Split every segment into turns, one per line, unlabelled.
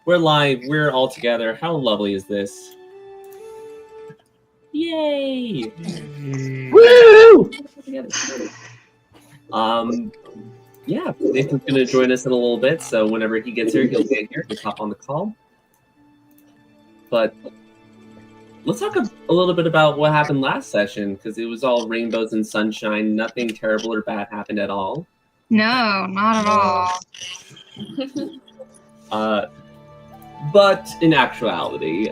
We're live. We're all together. How lovely is this? Yay!
Woo!
Yeah, Nathan's going to join us in a little bit, so whenever he gets here, he'll get here. Just hop on the call. But let's talk a little bit about what happened last session, because it was all rainbows and sunshine. Nothing terrible or bad happened at all.
No, not at all.
But in actuality,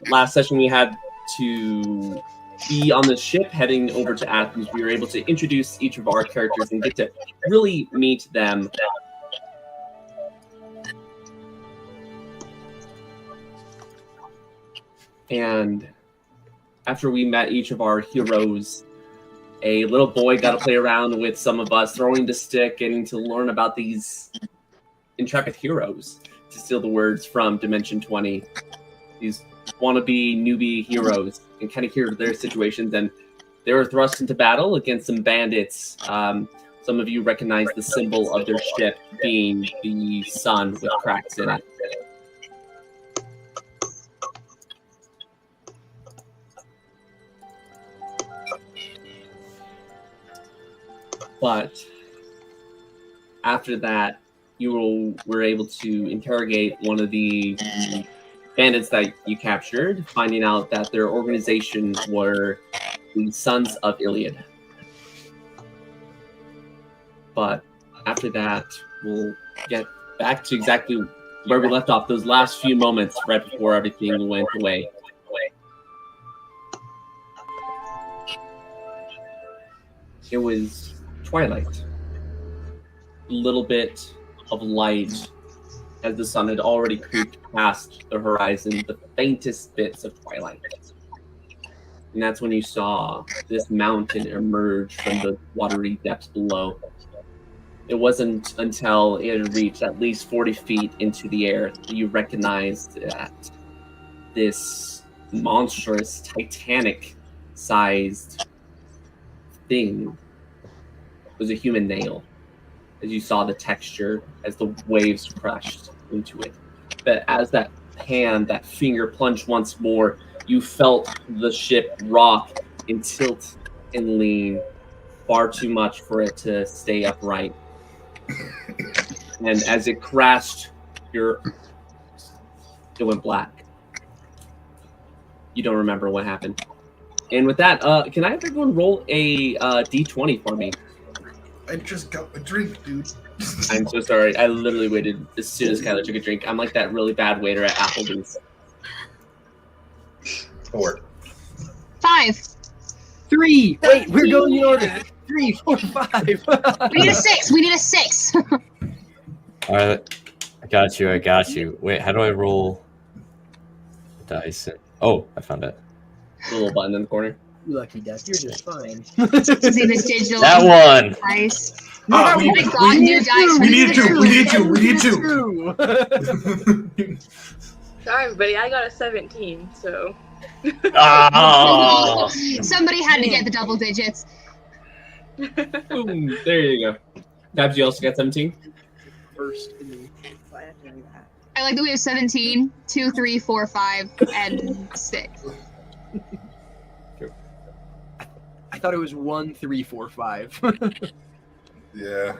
last session we had to be on the ship heading over to Athens. We were able to introduce each of our characters and get to really meet them. And after we met each of our heroes, a little boy got to play around with some of us, throwing the stick, getting to learn about these intrepid heroes, to steal the words from Dimension 20. These wannabe newbie heroes, and kind of hear their situations. And they were thrust into battle against some bandits. Some of you recognize the symbol of their ship being the sun with cracks in it. But after that, you were able to interrogate one of the bandits that you captured, finding out that their organization were the Sons of Iliad. But after that, we'll get back to exactly where we left off, those last few moments right before everything went away. It was twilight. A little bit of light as the sun had already creeped past the horizon, the faintest bits of twilight. And that's when you saw this mountain emerge from the watery depths below. It wasn't until it had reached at least 40 feet into the air that you recognized that this monstrous, Titanic-sized thing was a human nail, as you saw the texture as the waves crashed into it. But as that hand, that finger plunged once more, you felt the ship rock and tilt and lean far too much for it to stay upright. And as it crashed, it went black. You don't remember what happened. And with that, can I have everyone roll a d20 for me?
I just got a drink, dude.
I'm so sorry. I literally waited as soon as Kyler took a drink. I'm like that really bad waiter at Applebee's.
4.
5.
3. Wait, we're going in order. 3, 4, 5.
We need a 6. We need a 6.
All right, I got you. Wait, how do I roll dice? Oh, I found it.
The little button in the corner.
You lucky duck, you're just fine.
See this digital
That one.
dice.
Ah,
Oh my god, new dice.
We need two.
Sorry, everybody. I got a 17, so.
Oh.
Somebody had to get the double digits.
Boom. There you go. Tabs, you also got 17?
First in the...
I like that we have 17, 2, 3, 4, 5, and 6.
I thought it was 1, 3, 4, 5.
Yeah.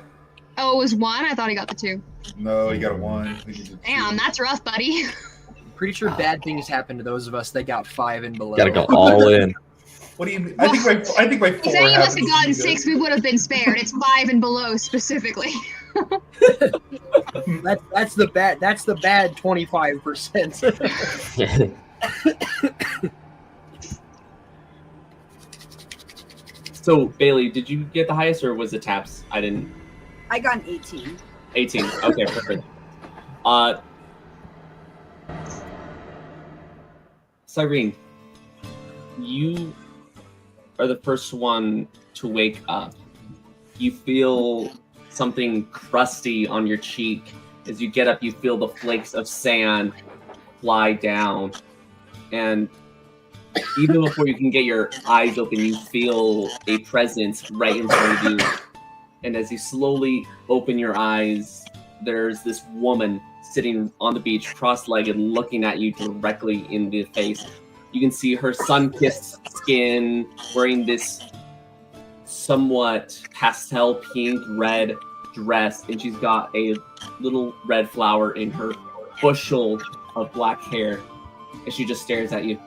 Oh, it was 1? I thought he got the 2.
No, you got a 1.
Damn, that's rough, buddy.
Pretty sure bad things happen to those of us that got 5 and below.
Gotta go all in.
What do you mean? I think my 4
If any of us had
happens
gotten
to be
6, we would have been spared. It's 5 and below specifically.
That's the bad 25%.
So, Bailee, did you get the highest, or was it Tabs? I didn't.
I got an 18.
18. Okay, perfect. Cyrene, you are the first one to wake up. You feel something crusty on your cheek. As you get up, you feel the flakes of sand fly down. And even before you can get your eyes open, you feel a presence right in front of you. And as you slowly open your eyes, there's this woman sitting on the beach, cross-legged, looking at you directly in the face. You can see her sun-kissed skin, wearing this somewhat pastel pink red dress, and she's got a little red flower in her bushel of black hair, and she just stares at you.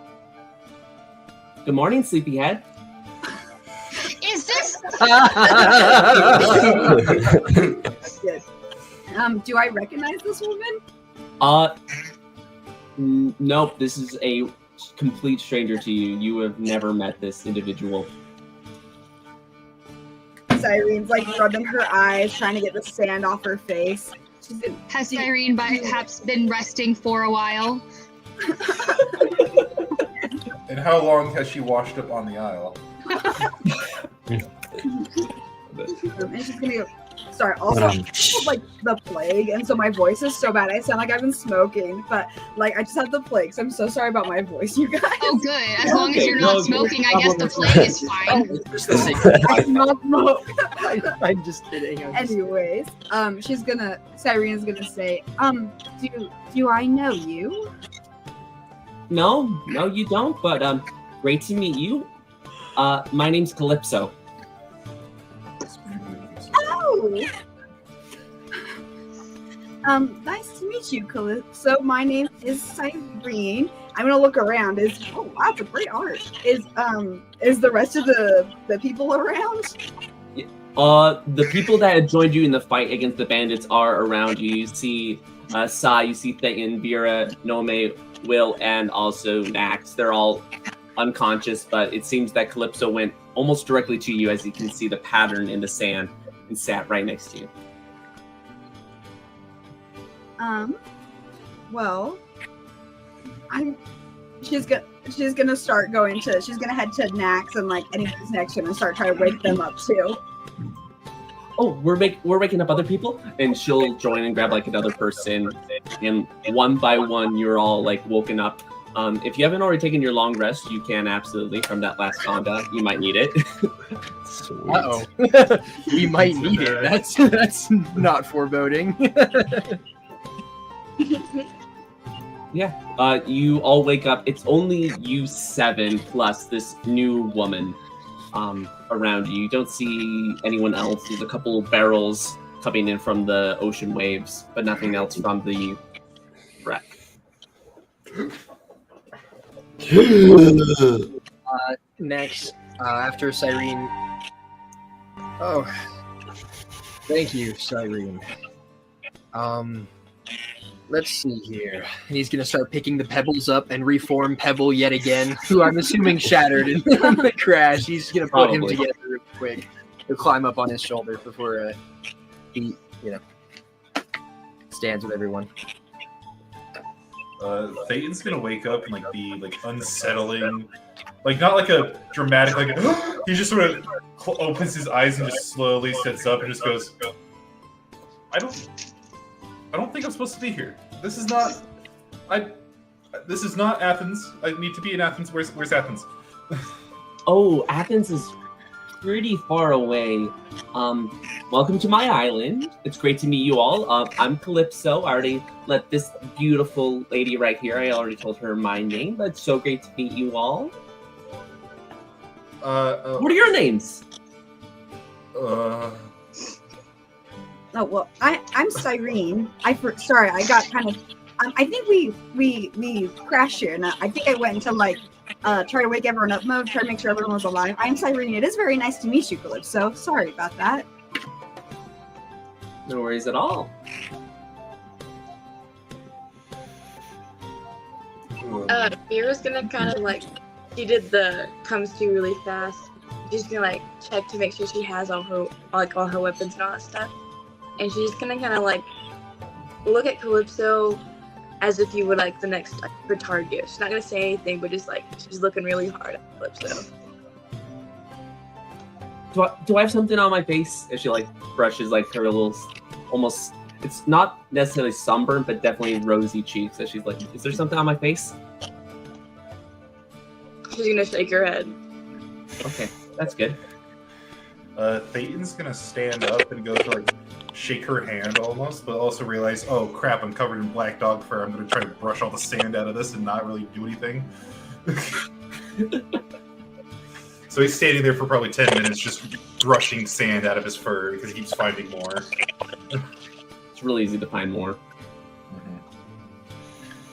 Good morning, sleepyhead.
Is this?
Good. Do I recognize this woman?
Nope. This is a complete stranger to you. You have never met this individual.
Cyrene's like rubbing her eyes, trying to get the sand off her face.
Has Cyrene perhaps been resting for a while?
And how long has she washed up on the aisle?
And she's gonna go. Sorry, also like the plague, and so my voice is so bad. I sound like I've been smoking, but like I just had the plague, so I'm so sorry about my voice, you guys.
Oh, good. As long as you're not smoking, I guess the plague is fine.
I not smoke.
I'm just kidding.
Anyways, Cyrene's gonna say, do I know you?
No, you don't. But great to meet you. My name's Calypso.
Oh. Nice to meet you, Calypso. My name is Cyrene. I'm gonna look around. Wow, that's a great art. Is the rest of the people around?
The people that had joined you in the fight against the bandits are around you. You see Sai, you see Thayton, Veera, Nomei, Will, and also Nax. They're all unconscious, but it seems that Calypso went almost directly to you, as you can see the pattern in the sand, and sat right next to you.
Well, she's gonna start going to. She's gonna head to Nax and like anybody's next to him and start trying to wake them up too.
Oh, we're waking up other people, and she'll join and grab like another person, and one by one you're all like woken up. If you haven't already taken your long rest, you can absolutely from that last combat. You might need it.
Uh-oh. We might need it. That's not foreboding.
Yeah. You all wake up. It's only you 7 plus this new woman around you. You don't see anyone else. There's a couple barrels coming in from the ocean waves, but nothing else from the wreck.
Next, after Cyrene. Oh, thank you, Cyrene. Let's see here. And he's gonna start picking the pebbles up and reform Pebble yet again, who I'm assuming shattered in the crash. He's gonna put him together real quick. He'll climb up on his shoulder before he, stands with everyone.
Thayton's gonna wake up and like be like unsettling, like not like a dramatic like he just sort of opens his eyes and just slowly sits up and just goes, I don't think I'm supposed to be here. This is not Athens. I need to be in Athens. Where's Athens?
Oh, Athens is pretty far away. Welcome to my island. It's great to meet you all. I'm Calypso. I already let this beautiful lady right here. I already told her my name, but it's so great to meet you all. What are your names?
Oh well, I'm Cyrene. Sorry, I got kind of. I think we crashed here, and I think I went into like try to wake everyone up mode, try to make sure everyone was alive. I'm Cyrene. It is very nice to meet you, Calypso. Sorry about that.
No worries at all.
Veera's gonna kind of like, she did the comes to really fast. She's gonna like check to make sure she has all her weapons and all that stuff. And she's gonna kind of like look at Calypso as if you were like the next her target. She's not gonna say anything, but just like she's looking really hard at Calypso.
Do I have something on my face? As she like brushes like her little, almost, it's not necessarily sunburned, but definitely rosy cheeks. So she's like, is there something on my face?
She's gonna shake her head.
Okay, that's good.
Thayton's gonna stand up and go to like shake her hand almost, but also realize, oh crap, I'm covered in black dog fur. I'm gonna try to brush all the sand out of this and not really do anything. So he's standing there for probably 10 minutes just brushing sand out of his fur because he keeps finding more.
It's really easy to find more.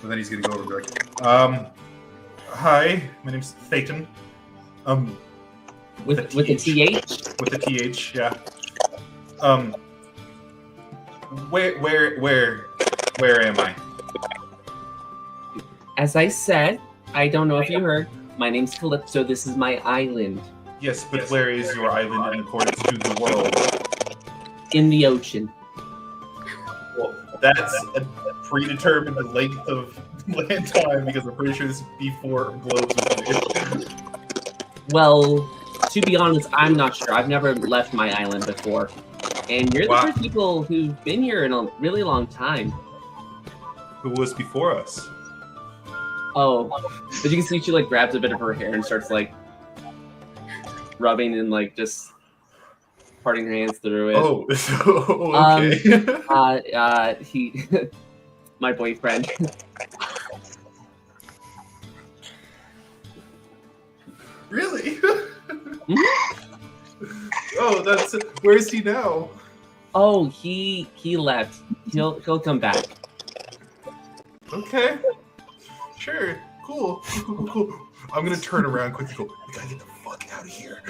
And then he's gonna go over and be like, hi, my name's Thayton.
With a TH?
With a TH, yeah. Where am I?
As I said, I don't know if you heard, my name's Calypso, this is my island.
Yes, but where is your island in accordance to the world?
In the ocean.
Well, that's a predetermined length of land time because I'm pretty sure this is before globes was made.
Well, to be honest, I'm not sure. I've never left my island before. And you're the first people who've been here in a really long time.
Who was before us?
Oh, but you can see she like grabs a bit of her hair and starts like rubbing and like just parting her hands through it.
Oh, okay.
He, my boyfriend.
Really? Oh, that's. Where is he now?
Oh, he left. He'll come back.
Okay. Sure. Cool. I'm gonna turn around quickly. Go. We gotta get the fuck out of here.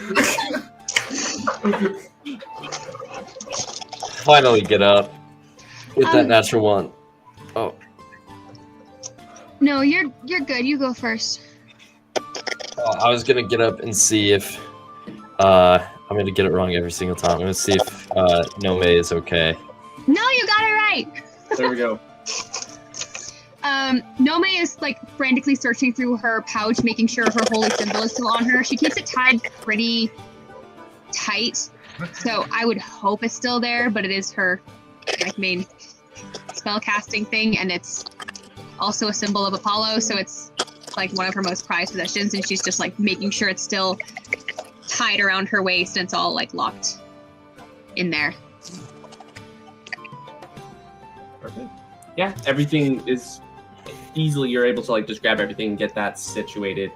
Finally, get up. Get that natural one. Oh.
No, you're good. You go first.
I was gonna get up and see if I'm gonna get it wrong every single time. I'm gonna see if Nomei is okay.
No, you got it right.
There we go.
Nomei is like frantically searching through her pouch, making sure her holy symbol is still on her. She keeps it tied pretty tight, so I would hope it's still there. But it is her like main spell casting thing, and it's also a symbol of Apollo, so it's like one of her most prized possessions. And she's just like making sure it's still tied around her waist and it's all like locked in there.
Perfect. Yeah, everything is easily, you're able to like just grab everything and get that situated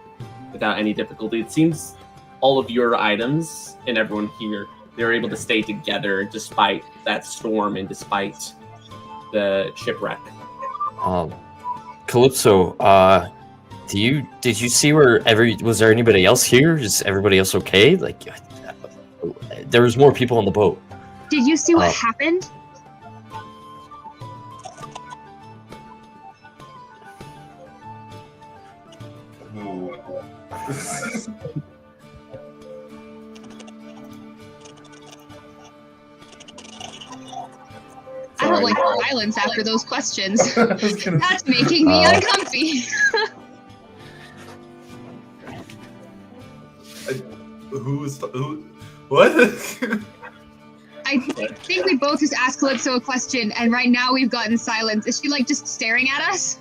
without any difficulty. It seems all of your items and everyone here, they're able to stay together despite that storm and despite the shipwreck.
Calypso, did you see was there anybody else here? Is everybody else okay? Like, there was more people on the boat.
Did you see what happened? I don't like silence after those questions. That's making me uncomfy.
What?
I think we both just asked Calypso a question, and right now we've gotten silence. Is she like just staring at us?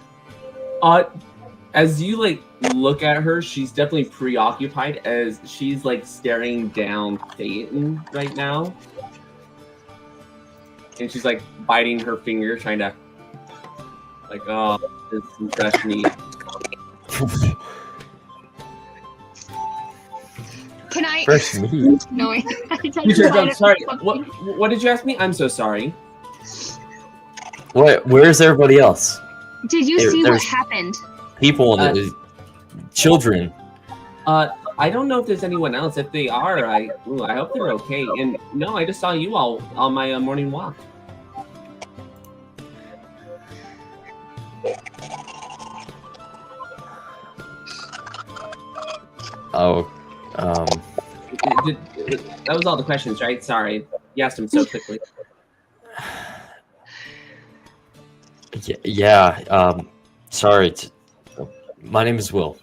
As you like look at her, she's definitely preoccupied as she's like staring down Thayton right now. And she's like biting her finger, trying to like, oh, this is fresh meat.
Can I?
Fresh meat.
No, I'm
sorry. What did you ask me? I'm so sorry.
Where's everybody else?
Did you see what happened?
People and children.
I don't know if there's anyone else. If they are, I hope they're okay. And no, I just saw you all on my morning walk.
Oh,
that was all the questions, right? Sorry, you asked them so quickly.
Yeah. Sorry. My name is Will.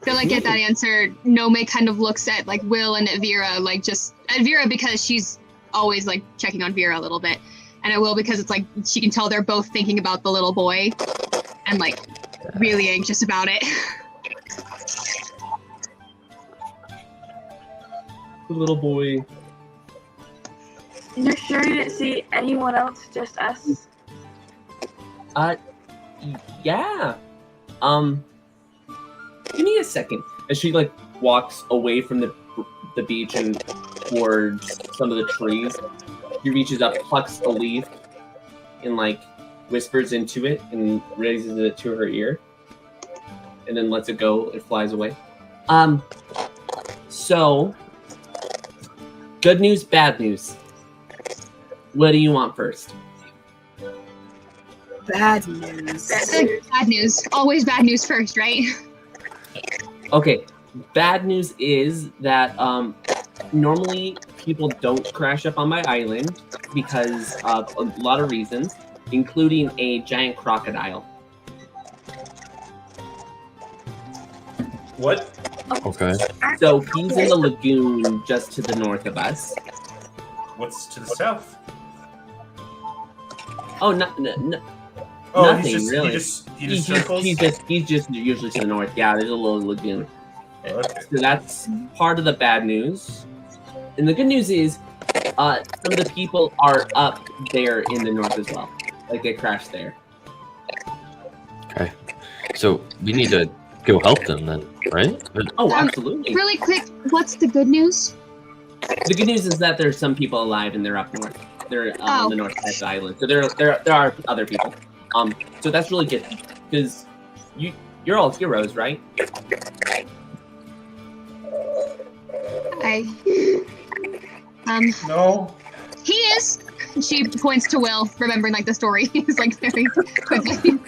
Feel like at that answer, Nomei kind of looks at like Will and at Veera, like just at Veera because she's always like checking on Veera a little bit, and at Will because it's like she can tell they're both thinking about the little boy and like really anxious about it.
The little boy.
You're sure you didn't see anyone else, just us?
Yeah. Give me a second. As she like walks away from the beach and towards some of the trees, she reaches up, plucks a leaf, and like whispers into it and raises it to her ear, and then lets it go. It flies away. So, good news, bad news. What do you want first?
Bad news.
Bad news. Always bad news first, right?
Okay, bad news is that normally people don't crash up on my island because of a lot of reasons, including a giant crocodile.
What?
Okay.
So he's in the lagoon just to the north of us.
What's to the south?
Oh, no,
Oh,
nothing
he's just,
really.
He just circles?
He's just usually to the north. Yeah, there's a little lagoon.
Okay.
So that's part of the bad news. And the good news is, some of the people are up there in the north as well. Like they crashed there.
Okay. So we need to go help them then, right?
Oh, absolutely.
Really quick, what's the good news?
The good news is that there's some people alive and they're up north. They're on the north side of the island. So there are other people. So that's really good because you're all heroes, right?
No.
He is. She points to Will, remembering like the story. He's like very quickly.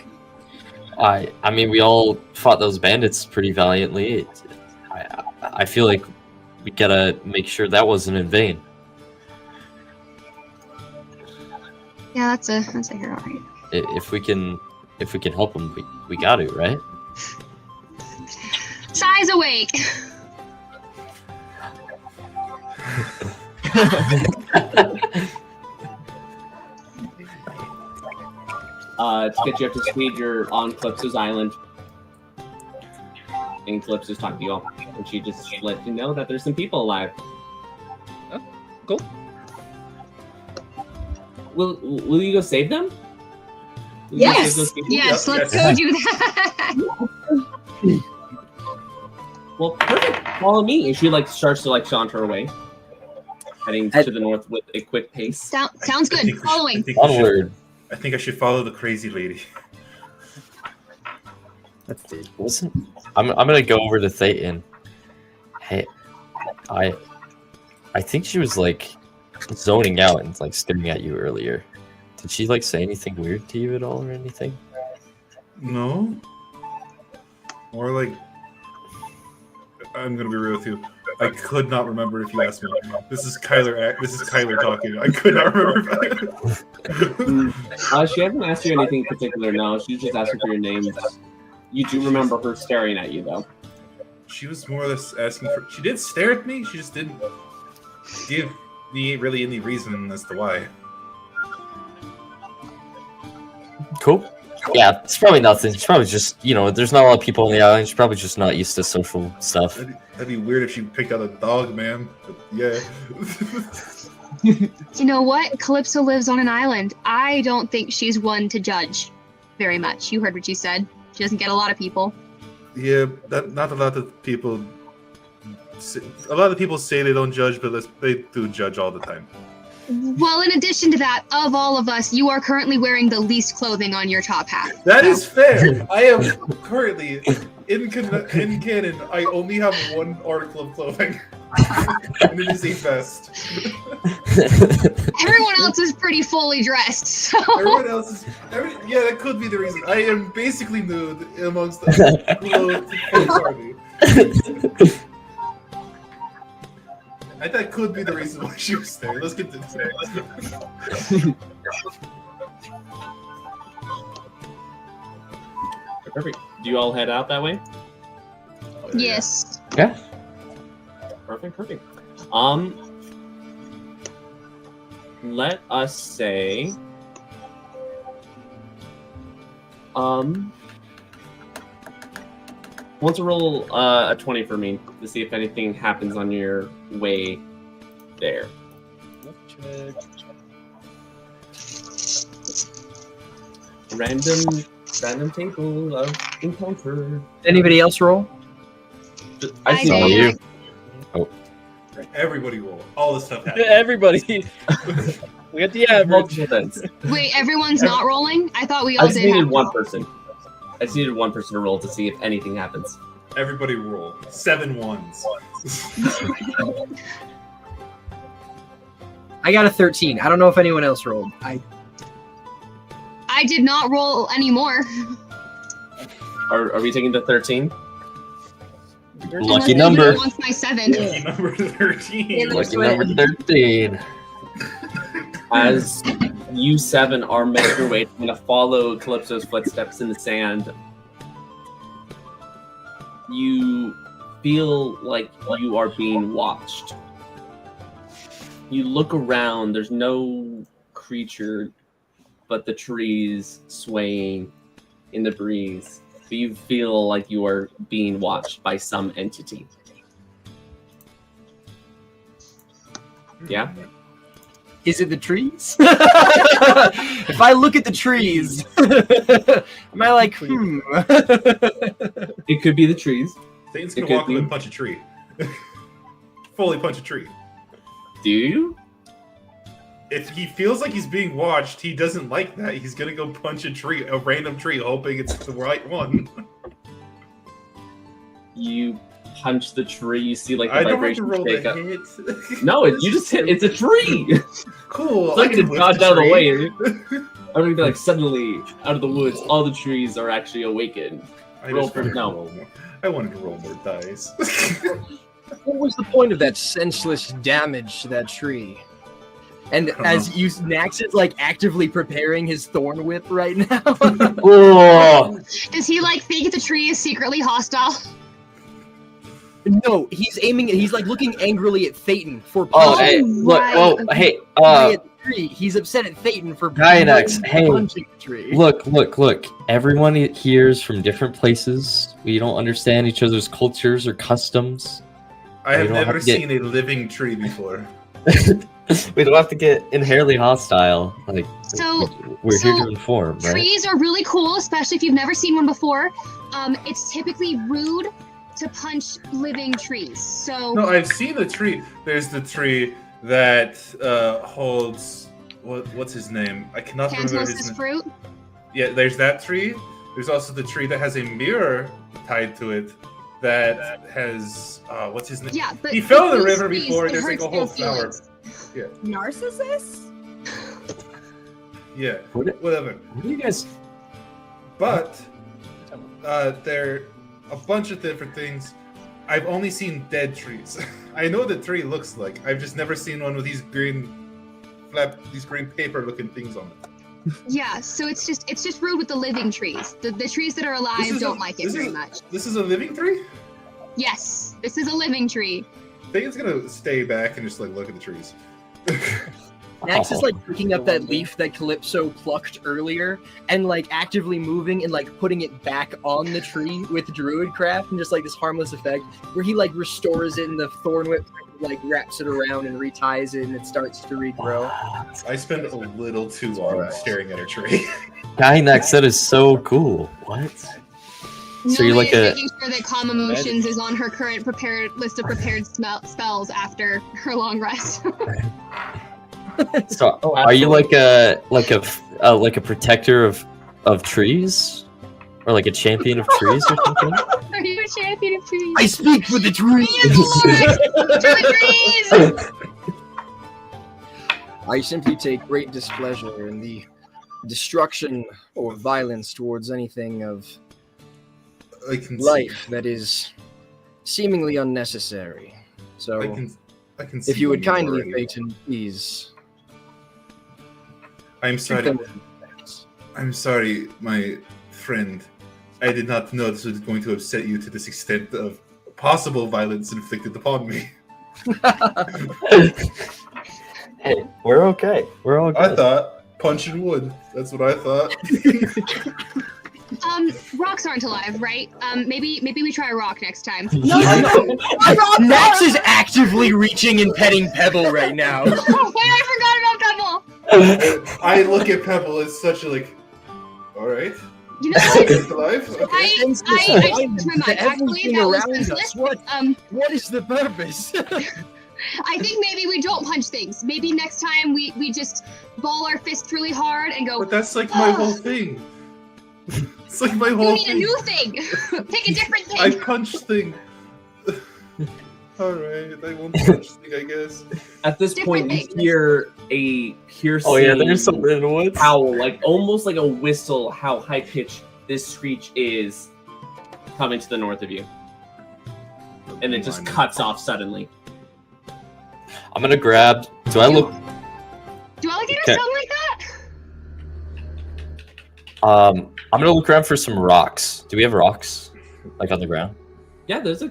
I mean, we all fought those bandits pretty valiantly. I feel like we gotta make sure that wasn't in vain.
Yeah, that's a hero, right?
If we can help them, we got to, right?
Size awake.
To get you up to speed, you're on Calypso's island. And Calypso's talking to you all. And she just let you know that there's some people alive.
Oh, cool.
Will you go save them? Will you go
Yes.
save those people?
Yes,
Yep,
let's
yes.
go do that.
Well, perfect. Follow me. And she like starts to like saunter away, heading to the north with a quick pace.
Sounds
I think
good.
we should-
Following.
Onward.
I think I should follow the crazy lady.
Listen, I'm gonna go over to Thayton. Hey, I think she was like zoning out and like staring at you earlier. Did she like say anything weird to you at all or anything?
No. More like, I'm gonna be real with you. I could not remember if you asked me. This is Kyler. This is Kyler talking. I could not remember.
She hasn't asked you anything particular. No, she's just asking for your names. You do remember her staring at you, though.
She was more or less asking for. She did stare at me. She just didn't give me really any reason as to why.
Cool. Yeah, it's probably nothing. It's probably just, there's not a lot of people on the island. She's probably just not used to social stuff.
That'd be weird if she picked out a dog, man. But yeah.
You know what? Calypso lives on an island. I don't think she's one to judge very much. You heard what she said. She doesn't get a lot of people.
Yeah, not a lot of people. A lot of people say they don't judge, but they do judge all the time.
Well, in addition to that, of all of us, you are currently wearing the least clothing on your top half.
That is fair. I am currently in canon. I only have one article of clothing, and it is a vest.
Everyone else is pretty fully dressed. So.
Everyone else is. Yeah, that could be the reason. I am basically nude amongst the clothed party. That could be the reason why she was there. Let's get to this.
Perfect. Do you all head out that way?
Yes.
Yeah.
Perfect. Let us say, want to roll a 20 for me to see if anything happens on your way there.
Check.
Random table of encounter.
Anybody else roll?
I
I
see
did.
you.
Everybody roll. All this stuff happens.
Everybody. We got the average.
Multiple events.
Wait, everyone's not rolling? I thought we
I
all
just
did.
needed
have to
one
roll.
person. I just needed one person to roll to see if anything happens.
Everybody roll. 7 ones.
I got a 13. I don't know if anyone else rolled.
I did not roll anymore.
Are we taking the 13?
Lucky
Unless
number.
anybody wants my 7.
Lucky number 13.
Lucky number 13.
As you 7 are making your way to follow Calypso's footsteps in the sand, you feel like you are being watched. You look around, there's no creature but the trees swaying in the breeze. But you feel like you are being watched by some entity. Yeah?
Is it the trees? If I look at the trees, am I like,
It could be the trees.
Thayton's
It
gonna
could
walk up
be.
and punch a tree. Fully punch a tree.
Do you?
If he feels like he's being watched, he doesn't like that. He's gonna go punch a tree, a random tree, hoping it's the right one.
You punch the tree, you see like the
I don't have to
vibration
roll
shake
the
up.
hit.
No, you just hit. It's a tree.
Cool.
It's like
I can
to
lift
dodge
a
out of the
tree.
way. I mean, like suddenly out of the woods, all the trees are actually awakened.
I
Roll
just
for-
wanted to
no.
roll more. I wanted to roll more dice.
what was the point of that senseless damage to that tree? And
don't
as you, Nax is like actively preparing his thorn whip right now.
Oh,
Does he like think the tree is secretly hostile?
No, he's aiming. He's like looking angrily at Thayton for
oh,
punching
hey, look,
right.
oh, hey,
away at the tree. He's upset at Thayton for
Gaianax, hey.
punching the tree.
look. Everyone here is from different places. We don't understand each other's cultures or customs.
I have
You don't have
never
to get-
seen a living tree before.
We don't have to get inherently hostile. Like,
So-
we're here
so
to inform, right?
Trees are really cool, especially if you've never seen one before. It's typically rude to punch living trees. So
No, I've seen the tree. There's the tree that holds what's his name? I cannot remember his
Pantos's
name.
fruit.
Yeah, there's that tree. There's also the tree that has a mirror tied to it that has what's his name?
Yeah, but
He fell in the
those
river
trees,
before,
it
there's, like,
hurts
a whole
their
flower.
feelings.
Narcissus?
Yeah,
What-
whatever.
What do you guys?
But there a bunch of different things. I've only seen dead trees. I know what the tree looks like. I've just never seen one with these green paper looking things on it.
Yeah, so it's just rude with the living trees. The trees that are alive
This is
don't
a-
like it
this
very
is-
much.
This is a living tree?
Yes, this is a living tree.
I think it's gonna stay back and just like look at the trees.
Nax is like picking up that leaf that Calypso plucked earlier and like actively moving and like putting it back on the tree with Druidcraft and just like this harmless effect where he like restores it in the thorn whip, like wraps it around and reties it and it starts to regrow.
I spend a little too long staring at a tree.
Gaianax, that is so cool. What? So you're
Nomei
like
is
a-
making sure that Calm Emotions is on her current prepared list of prepared spells after her long rest.
So,
Oh,
are you like a protector of trees, or like a champion of trees or something?
Are you a champion of trees?
I speak for the trees!
To the trees!
I simply take great displeasure in the destruction or violence towards anything of
I can
life that is seemingly unnecessary. So,
I can see
if you would
them
kindly,
already.
Thayton, please.
I'm
shoot
sorry.
them with respect.
I'm sorry, my friend. I did not know this was going to upset you to this extent of possible violence inflicted upon me.
Hey, we're okay. We're all good.
I thought punching wood. That's what I thought.
Rocks aren't alive, right? Maybe we try a rock next time.
Max is actively reaching and petting Pebble right now.
Wait, I forgot about Pebble.
I look at Pebble as such a like. All right.
You know what?
It's alive. Okay.
I changed my mind. Actually,
Everything
that was
around us.
useless.
What is the purpose?
I think maybe we don't punch things. Maybe next time we just ball our fists really hard and go.
But that's like my whole thing. It's like my whole
You need
thing.
a new thing. Pick a different thing.
I punch thing. Alright, I won't punch thing, I guess.
At this point, you hear a piercing
Oh yeah, there's something in the woods.
howl, like almost like a whistle, how high pitched this screech is coming to the north of you. And it just cuts off suddenly.
I'm gonna grab. Do I look?
Do alligators
Okay.
sound like that?
I'm gonna look around for some rocks. Do we have rocks, like on the ground?
Yeah, there's a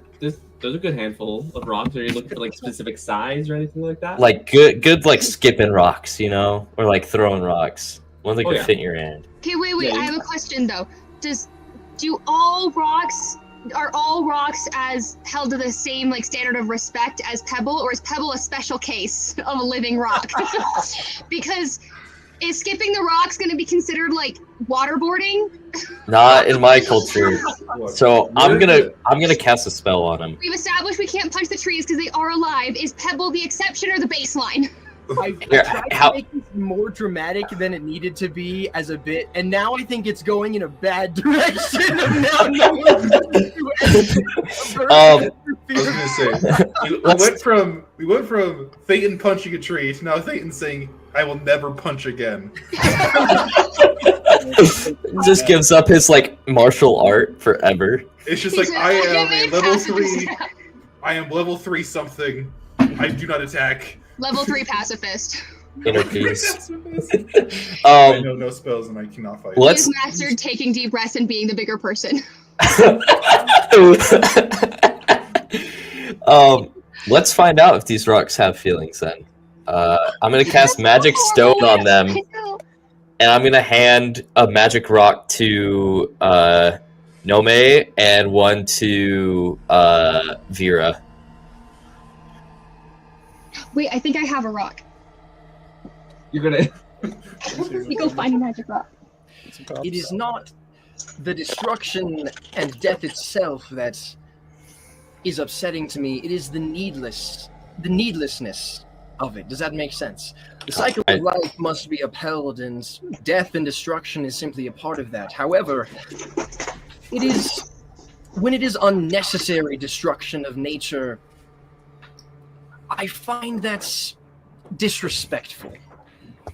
good handful of rocks. Are you looking for like specific size or anything like that?
Like good like skipping rocks, you know, or like throwing rocks. One that
Oh,
could
yeah.
fit in your hand.
Okay, wait.
Yeah,
I have a question though. Are all rocks as held to the same like standard of respect as Pebble, or is Pebble a special case of a living rock? Because is skipping the rocks going to be considered like waterboarding?
Not in my culture. So I'm gonna cast a spell on him.
We've established we can't punch the trees because they are alive. Is Pebble the exception or the baseline?
I
Yeah,
tried
how-
to make this more dramatic than it needed to be as a bit, and now I think it's going in a bad direction. Of now no one's going to
I was gonna say we went from Thayton punching a tree to now Thayton saying, "I will never punch again."
Just gives up his like martial art forever.
It's just like I am a level 3. I am level 3 something. I do not attack.
Level 3 pacifist.
Inner peace.
I know no spells and I cannot fight.
Let's
He's mastered taking deep breaths and being the bigger person.
Let's find out if these rocks have feelings then. I'm gonna cast magic stone on them, and I'm gonna hand a magic rock to Nomei and one to Veera.
Wait, I think I have a rock.
You're gonna.
You go find a magic rock.
It is not the destruction and death itself that is upsetting to me. It is the needlessness of it. Does that make sense? The cycle of life must be upheld, and death and destruction is simply a part of that. However, it is when it is unnecessary destruction of nature, I find that's disrespectful.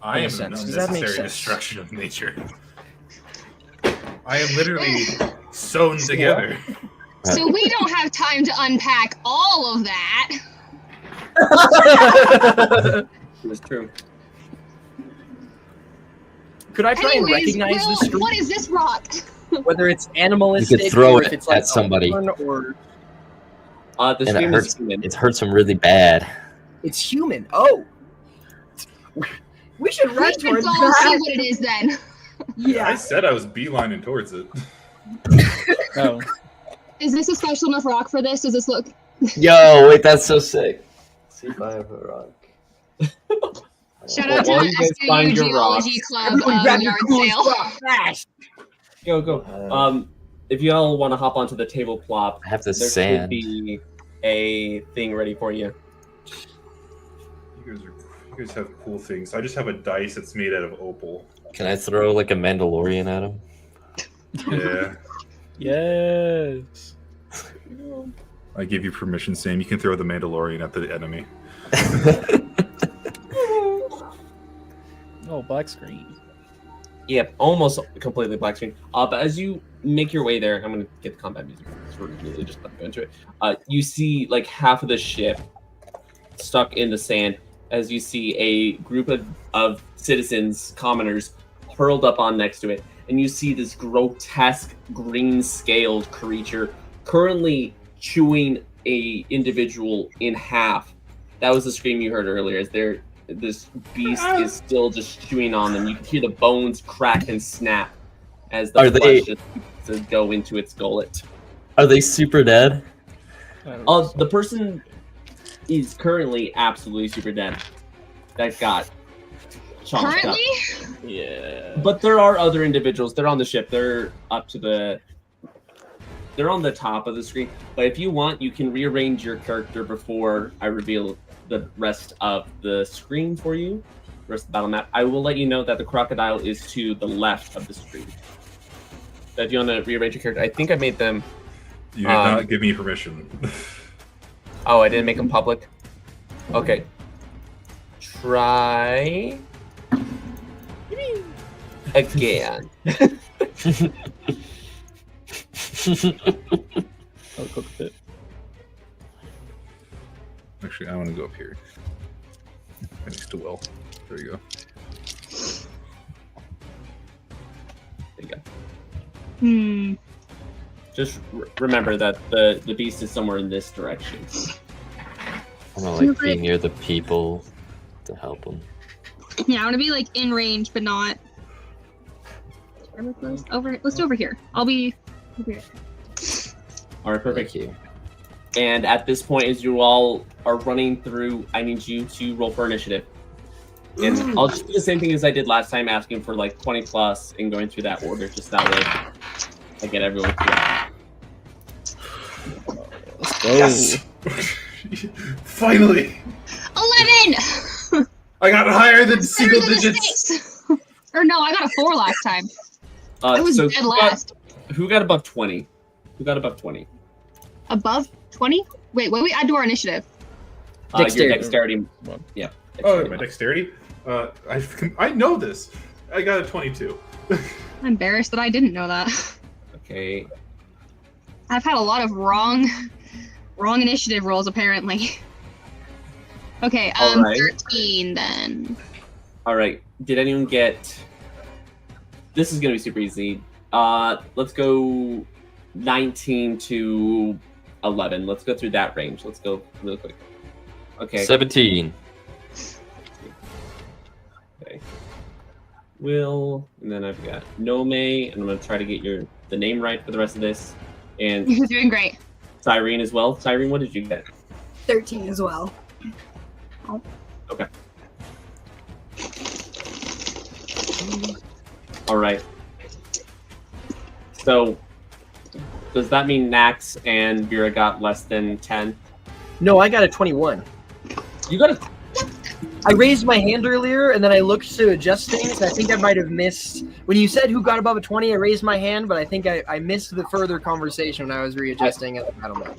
I am an
sense. Does that make
unnecessary
sense?
destruction of nature. I am literally sewn together.
So we don't have time to unpack all of that.
It's true.
Could I try and
Anyways,
recognize
Will,
the street?
what is this rock?
Whether it's animalistic
You could throw
or
it
if it's like
at somebody.
Or
The
And it
stream
hurts.
is human.
It hurts him really bad.
it's human. Oh,
We should
We
run
should
towards
go and see
that.
what it is then.
I
Yeah.
said I was beelining towards it.
Oh.
Is this a special enough rock for this? Does this look?
Yo, wait, that's so sick. See if I have a rock.
Shout out to
While
the
you guys find
SKU
your
Geology Club
Everyone grab your
yard
coolest
sale.
rock fast.
Go. If y'all want to hop onto the table plop,
I have the
there
sand.
should be a thing ready for you.
You guys have cool things. I just have a dice that's made out of opal.
Can I throw like a Mandalorian at him?
Yeah.
Yes.
I give you permission, Sam. You can throw the Mandalorian at the enemy.
Oh, black screen.
Yep, almost completely black screen. But as you make your way there, I'm gonna get the combat music. We're really just about to go into it. You see like half of the ship stuck in the sand. As you see a group of citizens, commoners, hurled up on next to it, and you see this grotesque green-scaled creature currently chewing a individual in half. That was the scream you heard earlier. As this beast is still just chewing on them. You can hear the bones crack and snap as the
Are they-
flesh just go into its gullet.
Are they super dead?
The person is currently absolutely super dead. That got chomped up.
Currently?
Yeah.
But there are other individuals. They're on the ship. They're up to the. They're on the top of the screen. But if you want, you can rearrange your character before I reveal the rest of the screen for you. The rest of the battle map. I will let you know that the crocodile is to the left of the screen. So if you want to rearrange your character, I think I made them.
You did not give me permission.
Oh, I didn't make them public. Okay. Try again.
I'll cook a bit.
Actually, I want to go up here. Next to Will. There you go.
There you go.
Hmm.
Just remember that the beast is somewhere in this direction.
I don't like being near the people to help them.
Yeah, I want to be like in range, but not. Over. Let's do over here. I'll be.
All right, perfect.
Thank you.
And at this point, as you all are running through, I need you to roll for initiative. And I'll just do the same thing as I did last time, asking for like 20 plus and going through that order, just that way I get everyone through.
Let's go.
Yes! Finally!
11.
I got higher than
Better
single
than a
digits!
6. Or no, I got a 4 last time. I was
So
dead last.
who got above 20? Who got above 20?
Above 20? Wait, what do we add to our initiative?
Your
Dexterity.
dexterity.
Well.
Yeah.
Oh,
dexterity
my
mod.
dexterity? I know this. I got a 22.
I'm embarrassed that I didn't know that.
Okay.
I've had a lot of wrong initiative rolls apparently. Okay,
All right.
13 then.
All right. Did anyone get? This is gonna be super easy. Let's go 19 to 11. Let's go through that range. Let's go really quick. Okay.
17.
Okay. Will, and then I've got Nomei, and I'm gonna try to get the name right for the rest of this. And
You're doing great.
Cyrene as well. Cyrene, what did you get?
13 as well.
Okay. All right. So, does that mean Nax and Veera got less than 10?
No, I got a 21.
You got a.
I raised my hand earlier, and then I looked to adjust things. I think I might have missed when you said who got above a 20. I raised my hand, but I think I missed the further conversation when I was readjusting it. I don't know.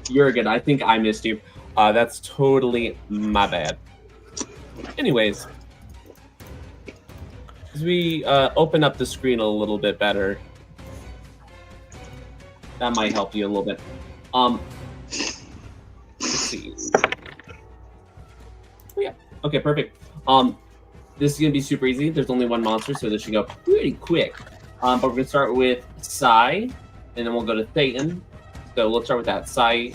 You're good. I think I missed you. That's totally my bad. Anyways, as we open up the screen a little bit better, that might help you a little bit. Let's see. Oh, yeah. Okay, perfect. This is gonna be super easy. There's only one monster, so this should go pretty quick. But we're gonna start with Sai, and then we'll go to Thayton. So let's start with that. Sai,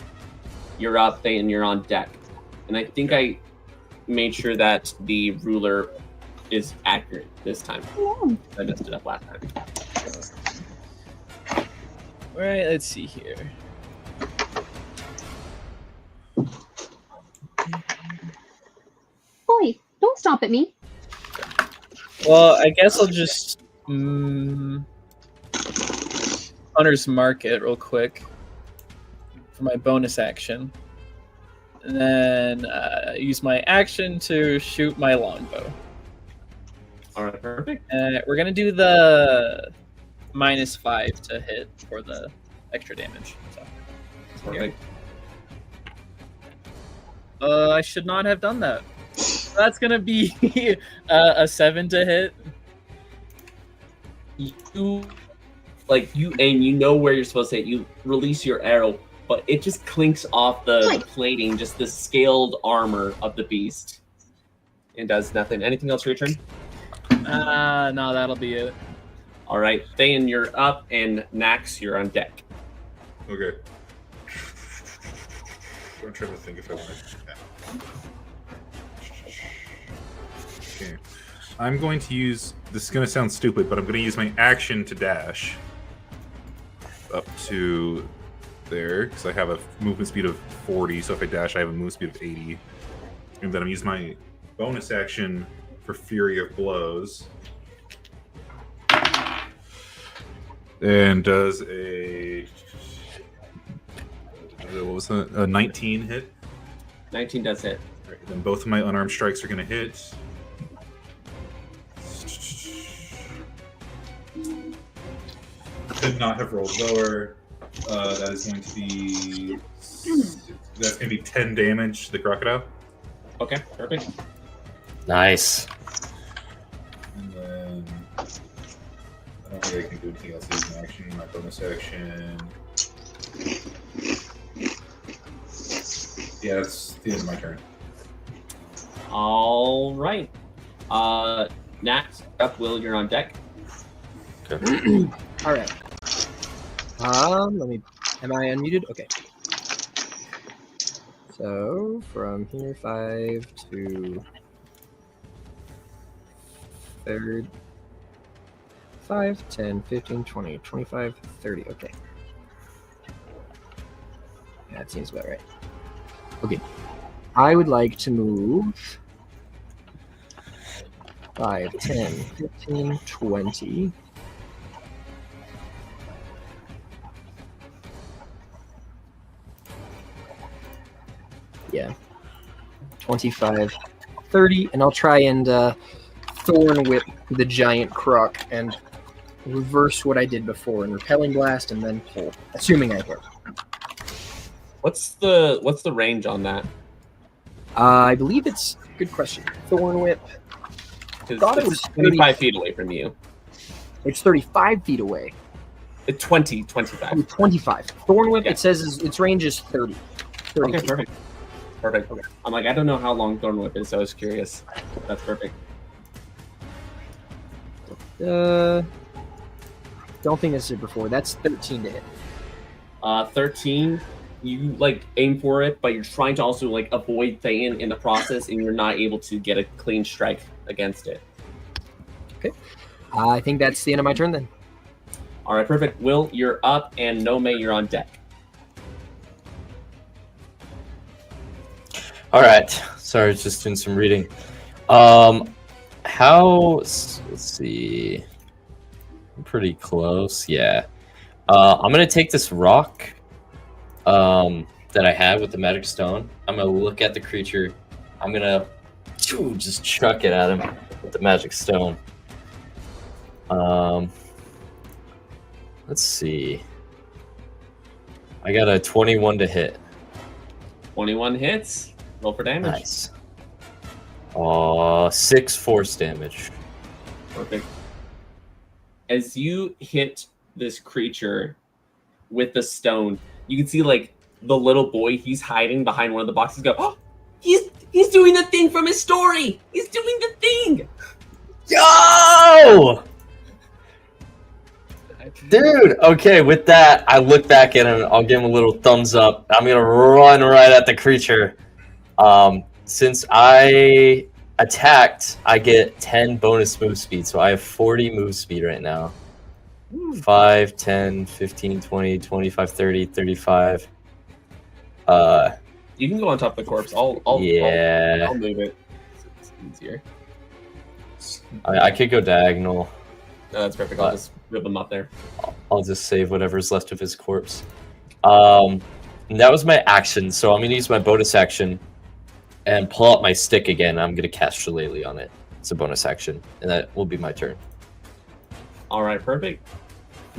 you're up. Thayton, you're on deck. And I think I made sure that the ruler is accurate this time. I messed it up last time.
All right, let's see here.
Boy, don't stop at me.
Well, I guess I'll just Hunter's Mark it real quick for my bonus action. And then use my action to shoot my longbow.
All right, perfect.
We're going to do the -5 to hit for the extra damage. So,
Perfect.
I should not have done that. That's going to be a 7 to hit.
You aim, you know where you're supposed to hit. You release your arrow, but it just clinks off the plating, just the scaled armor of the beast, and does nothing. Anything else for your turn?
No, that'll be it.
All right, Thayan, you're up, and Nax, you're on deck.
Okay. I'm trying to think if I want to. Okay. I'm going to use. This is going to sound stupid, but I'm going to use my action to dash up to there because I have a movement speed of 40. So if I dash, I have a movement speed of 80, and then I'm using my bonus action for Fury of Blows, and does a what was that? A 19 hit.
19 does hit.
All right, then both of my unarmed strikes are going to hit. Could not have rolled lower. That is going to be 10 damage to the crocodile.
Okay, perfect.
Nice.
And then I don't think I can do anything else. Use my action, my bonus action. Yeah, that's the end of my turn.
All right. Next up, Will, you're on deck.
Okay.
All right. Let me. Am I unmuted? Okay. So from here, 5 to 3rd, 5, 10, 15, 20, 25, 30. Okay. Yeah, that seems about right. Okay. I would like to move 5, 10, 15, 20. Yeah. 25, 30, and I'll try and Thorn Whip the giant croc and reverse what I did before and Repelling Blast and then pull, assuming I hit.
What's the range on that?
I believe it's good question. Thorn Whip.
Because
Thought it
it's
was
25 feet away from you.
It's 35 feet away.
It's 25.
Oh, 25. Thorn Whip.
Yeah.
It says its range is 30. 30
Okay,
feet.
perfect. Perfect. Okay. I'm like, I don't know how long Thorn Whip is, so I was curious. That's perfect.
Don't think this is before. That's 13 to hit.
13. You like aim for it, but you're trying to also like avoid Thayton in the process, and you're not able to get a clean strike against it.
Okay. I think that's the end of my turn then.
All right, perfect. Will, you're up, and Nomei, you're on deck.
All right. Sorry, just doing some reading. Let's see. I'm pretty close. Yeah. I'm gonna take this rock that I have with the magic stone. I'm gonna look at the creature. I'm gonna just chuck it at him with the magic stone. Let's see. I got a 21 to hit.
21 hits. Roll for damage.
Nice. 6 force damage.
Perfect. As you hit this creature with the stone, you can see like the little boy, he's hiding behind one of the boxes. Go, oh, he's doing the thing from his story. He's doing the thing.
Yo! Dude, okay, with that, I look back at him. I'll give him a little thumbs up. I'm going to run right at the creature. Since I attacked, I get 10 bonus move speed, so I have 40 move speed right now. 5, 10, 15, 20, 25, 30, 35.
You can go on top of the corpse. I'll move it. It's easier.
I could go diagonal.
No, that's perfect. I'll just rip him up there.
I'll just save whatever's left of his corpse. And that was my action, so I'm going to use my bonus action and pull out my stick again. I'm going to cast Shillelagh on it. It's a bonus action, and that will be my turn.
All right, perfect.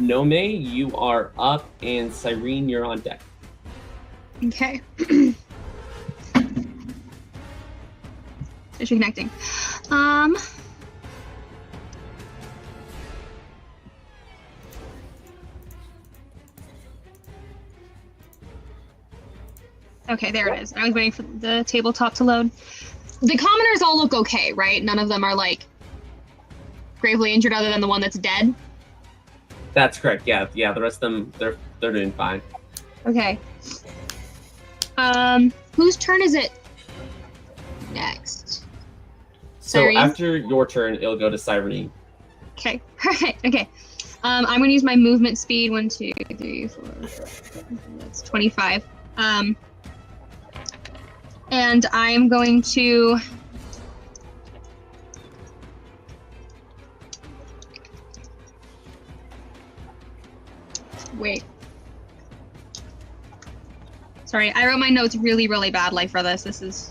Nomei, you are up, and Cyrene, you're on deck.
Okay. Is she connecting? Okay, there it is. I was waiting for the tabletop to load. The commoners all look okay, right? None of them are like gravely injured other than the one that's dead.
That's correct. Yeah. The rest of them, they're doing fine.
Okay. Whose turn is it next?
So
Cyrene?
after your turn, it'll go to Cyrene.
Okay, perfect. Okay. I'm going to use my movement speed. 1, 2, 3, 4. That's 25. And I'm going to. Wait. Sorry, I wrote my notes really, really badly for this. This is.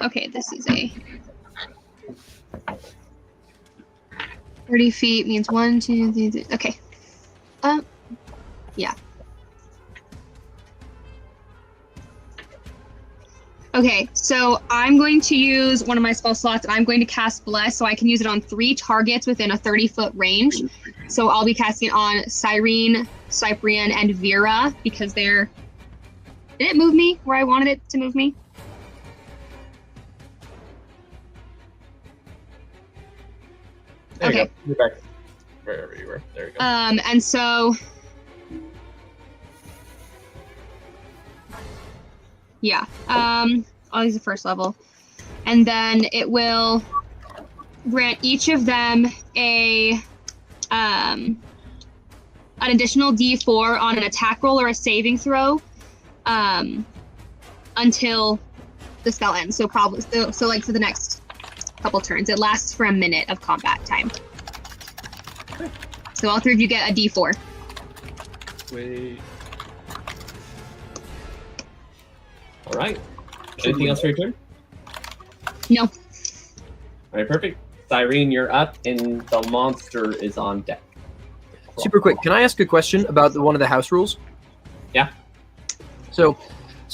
Okay, this is a 30 feet means 1, 2, 3, 3. Okay. Yeah. Okay, so I'm going to use one of my spell slots, and I'm going to cast Bless, so I can use it on 3 targets within a 30-foot range. So I'll be casting it on Cyrene, Cyprion, and Veera, because they're... Did it move me where I wanted it to move me?
There you
Okay.
go. You're back. Wherever you were. There you go.
And so... Yeah. I'll use the first level. And then it will grant each of them a an additional D4 on an attack roll or a saving throw until the spell ends. So probably so like for the next couple turns. It lasts for a minute of combat time. So all 3 of you get a D4.
Wait.
All right. Anything else for your turn?
No.
All right, perfect. Cyrene, you're up, and the monster is on deck.
Super quick, can I ask a question about one of the house rules?
Yeah.
So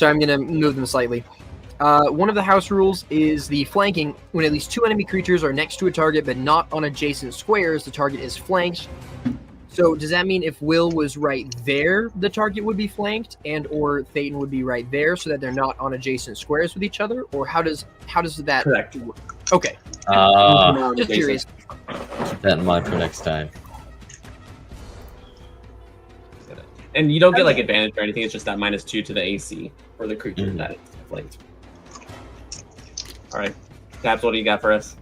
I'm going to move them slightly. One of the house rules is the flanking. When at least 2 enemy creatures are next to a target but not on adjacent squares, the target is flanked. So does that mean if Will was right there, the target would be flanked, and or Thayton would be right there, so that they're not on adjacent squares with each other? Or how does that
Correct.
work? Okay, just curious.
Keep that in mind for next time.
And you don't get like advantage or anything. It's just that -2 to the AC for the creature that is flanked. All right, Tabs, what do you got for us?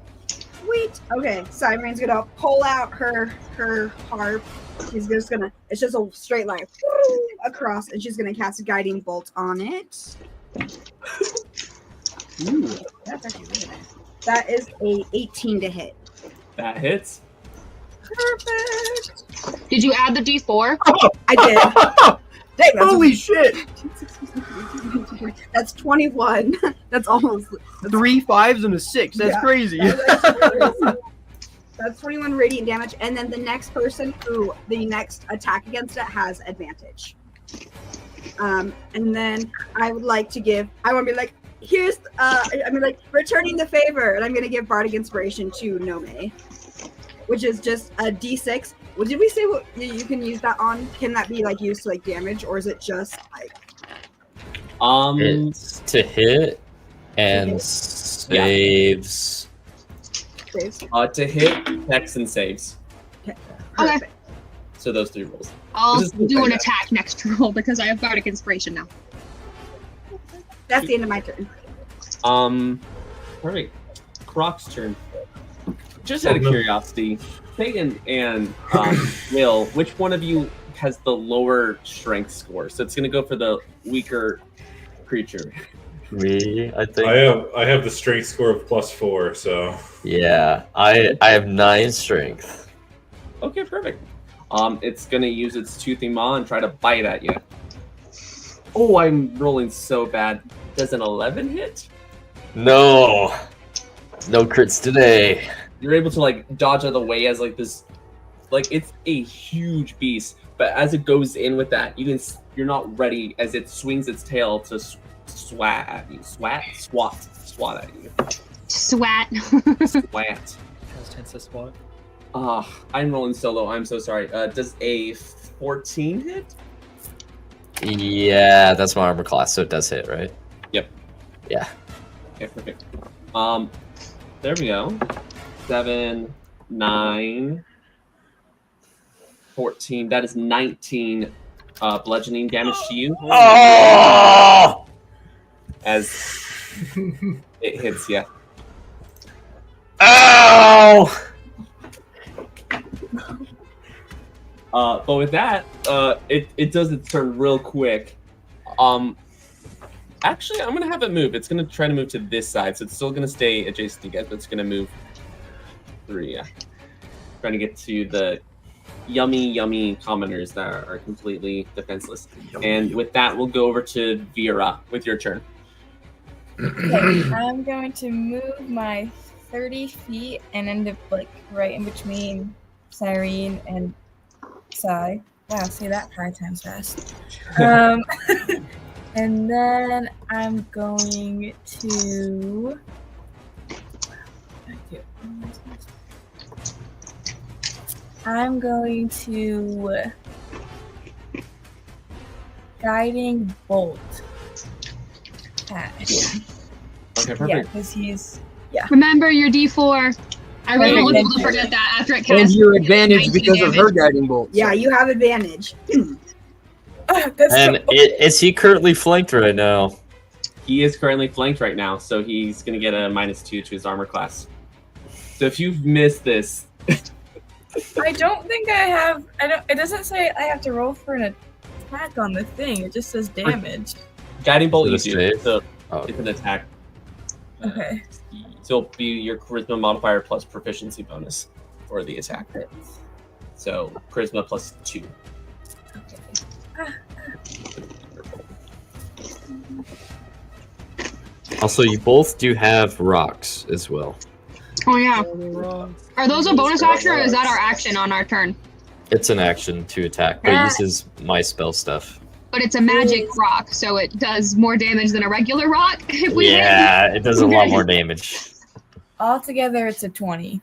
Sweet. Okay, Cyprian's gonna pull out her harp. She's just gonna. It's just a straight line across, and she's gonna cast a guiding bolt on it. Ooh, that's actually really nice. That is a 18 to hit.
That hits.
Perfect.
Did you add the D4?
I did. Dang, that's
Holy shit!
That's 21. That's almost
3 5s and a 6. That's
Yeah.
crazy.
That's 21 radiant damage, and then the next person who the next attack against it has advantage. And then I would like to give. I want to be like, here's. I mean, like returning the favor, and I'm going to give Bardic Inspiration to Nomei, which is just a D6. Well, did we say what you can use that on? Can that be like used to like damage, or is it just like?
It's to hit and saves.
Saves?
To hit, checks, and saves.
Okay.
Perfect.
So those 3 rolls.
I'll
This is
do an
like that.
attack next roll because I have Bardic Inspiration now.
That's the end of my turn.
Perfect. Croc's turn. Just out of curiosity, Thayton and Will, which one of you has the lower strength score? So it's going to go for the weaker creature.
Me, I think.
I have the strength score of +4, so
Yeah, I have 9 strength.
Okay, perfect. It's going to use its toothy maw and try to bite at you. Oh, I'm rolling so bad. Does an 11 hit?
No crits today.
You're able to like dodge out of the way as like this, like it's a huge beast. But as it goes in with that, you're not ready as it swings its tail to swat at you. Swat at you.
Swat.
Swat.
Past tense as SWAT.
I'm rolling so low. I'm so sorry. Does a 14 hit?
Yeah, that's my armor class, so it does hit, right?
Yep.
Yeah.
Okay, perfect. There we go. 7, 9, 14. That is 19 bludgeoning damage to you
Oh!
as it hits you.
Ow!
But with that, it does its turn real quick. Actually, I'm gonna have it move. It's gonna try to move to this side, so it's still gonna stay adjacent to you guys, but it's gonna move 3. Yeah. Trying to get to the yummy commoners that are completely defenseless. And with that, we'll go over to Veera with your turn.
Okay, I'm going to move my 30 feet and end up like right in between Cyrene and Psy. Wow, say that 5 times fast. And then I'm going to. I'm going to guiding bolt at him.
Okay,
Yeah,
perfect.
because he's
Remember your D4. I really don't want people to
Perfect.
forget that after it
And
casts.
your advantage
19
because of her
damage.
guiding bolt.
Yeah, you have advantage.
that's
And is he currently flanked right now?
He is currently flanked right now, so he's gonna get a -2 to his armor class. So if you've missed this,
I don't think I have. I don't. It doesn't say I have to roll for an attack on the thing. It just says damage.
guiding bolt you
Is it a
do.
save?
So
Oh,
it's an attack.
Okay.
So it'll be your charisma modifier plus proficiency bonus for the attack. So charisma +2.
also, you both do have rocks as well.
Oh yeah. Are those a bonus action or is that our action on our turn?
It's an action to attack, but it uses my spell stuff.
But it's a magic rock, so it does more damage than a regular rock. If we hit.
Yeah, it does a lot more damage.
Altogether, it's a 20.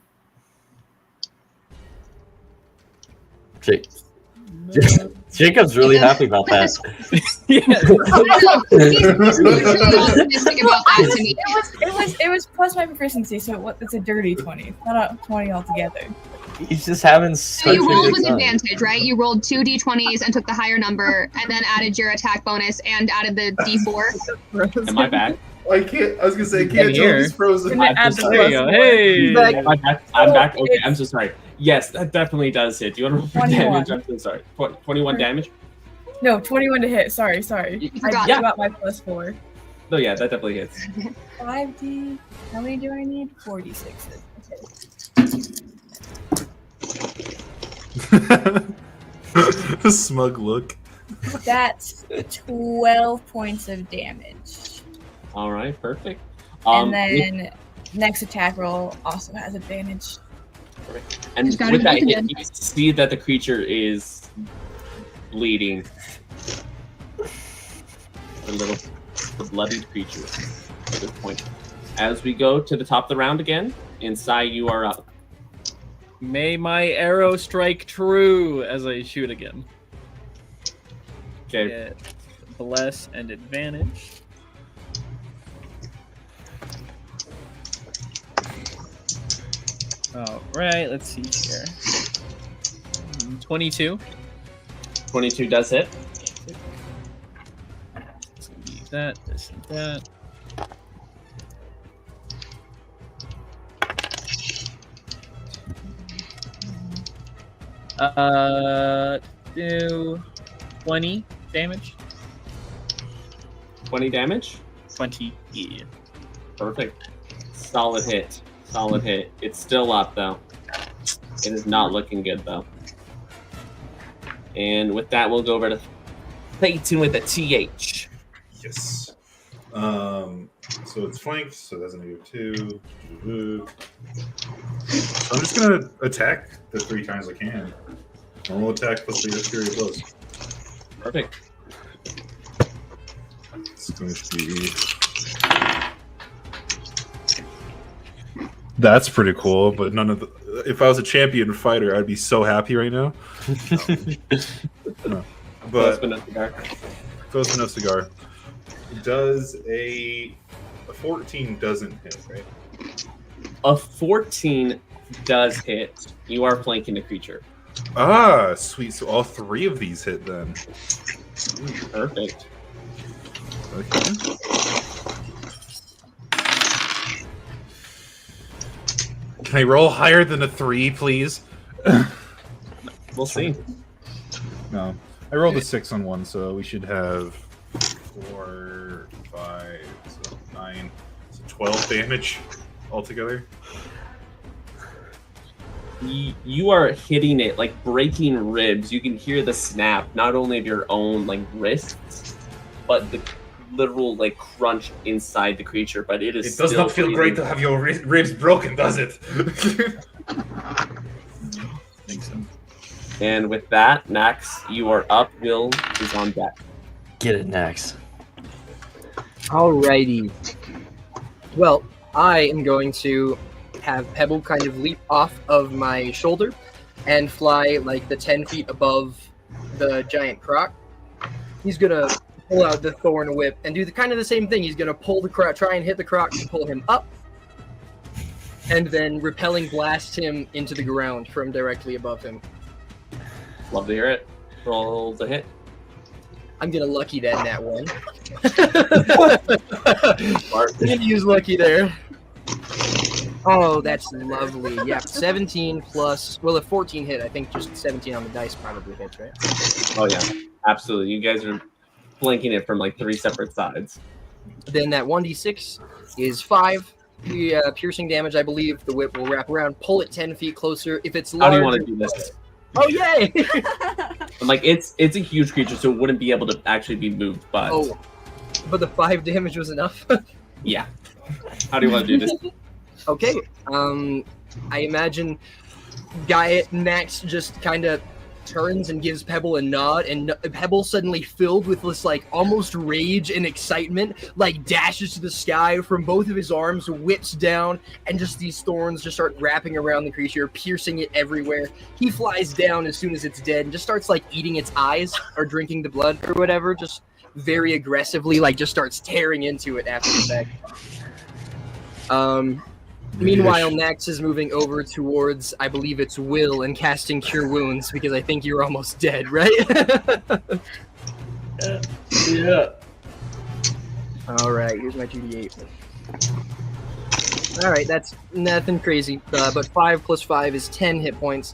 Jake. Jacob's really happy about that.
I know. He's really optimistic about that to me.
It was plus my proficiency, so it's a dirty 20. It's not a 20 altogether.
He's just having
So
such
you
a
rolled
good
with
time.
advantage, right? You rolled 2 d20s and took the higher number, and then added your attack bonus and added the d4.
Am I back?
I can't. I was gonna say, I
Yeah,
can't tell
here.
if he's frozen.
Gonna
I'm
add
so
the
sorry.
There you go. Hey.
Back.
I'm back. I'm back. Okay,
it's-
I'm so sorry. Yes, that definitely does hit. Do you want to roll for
21.
damage? I'm so sorry. 21 damage?
No, 21 to hit. Sorry.
You
I
forgot.
got my +4.
No, yeah, that definitely hits.
5d. How many do I need? 46. Okay.
The smug look.
That's 12 points of damage.
All right, perfect.
And then next attack roll also has advantage.
And
Just gotta
with that
do it
hit,
again.
you see that the creature is bleeding. A little bloodied creature at this point. As we go to the top of the round again, inside you are up.
May my arrow strike true as I shoot again.
Okay.
Get bless and advantage. All right, let's see here. 22.
22 does hit.
Let's use that, this, and that. Do 20 damage.
20 damage.
20. Yeah.
Perfect. Solid hit. Solid hit. It's still up though. It is not looking good though. And with that, we'll go over to Thayton with a TH.
Yes. So it's flanked, so that's a -2. I'm just gonna attack the 3 times I can. Normal attack plus the Fury of Blows.
Perfect.
It's going to be. That's pretty cool, but none of the. If I was a champion fighter, I'd be so happy right now. No.
Close
But
but no cigar.
close enough cigar. Does a 14 doesn't hit, right?
A 14 does hit. You are flanking the creature.
Ah, sweet. So all 3 of these hit then.
Perfect.
Okay. Can I roll higher than a 3, please?
We'll see.
No. I rolled a 6 on one, so we should have 4, 5, so 9, so 12 damage altogether.
You are hitting it, like breaking ribs. You can hear the snap, not only of your own like wrists, but the literal like crunch inside the creature. But it is.
It does
still
not feel
breathing.
great to have your ribs broken, does it?
And with that, Nax, you are up. Will is on deck.
Get it, Nax.
Alrighty. Well, I am going to have Pebble kind of leap off of my shoulder and fly like the 10 feet above the giant croc. He's gonna pull out the thorn whip and do the kind of the same thing. He's gonna pull the croc, try and hit the croc to pull him up, and then repelling blast him into the ground from directly above him.
Love to hear it. Roll the hit.
I'm gonna lucky that in that one.
Smart.
I'm gonna use lucky there. Oh, that's lovely. Yeah, 17 plus, well, a 14 hit. I think just 17 on the dice probably hits, right?
Oh yeah, absolutely. You guys are flanking it from like 3 separate sides.
Then that 1d6 is 5 piercing damage. I believe the whip will wrap around, pull it 10 feet closer. If it's large,
How do you want to do this?
Oh, yay!
I'm like it's a huge creature, so it wouldn't be able to actually be moved. But
Oh, but the 5 damage was enough.
yeah, how do you want to do this?
Okay. I imagine Gaianax just kind of turns and gives Pebble a nod, and Pebble, suddenly filled with this like almost rage and excitement, like dashes to the sky from both of his arms, whips down, and just these thorns just start wrapping around the creature, piercing it everywhere. He flies down as soon as it's dead and just starts like eating its eyes or drinking the blood or whatever, just very aggressively, like just starts tearing into it after the fact. Meanwhile, Nax is moving over towards, I believe it's Will, and casting Cure Wounds, because I think you're almost dead, right?
Yeah.
Alright, here's my 2d8. Alright, that's nothing crazy, but 5 plus 5 is 10 hit points,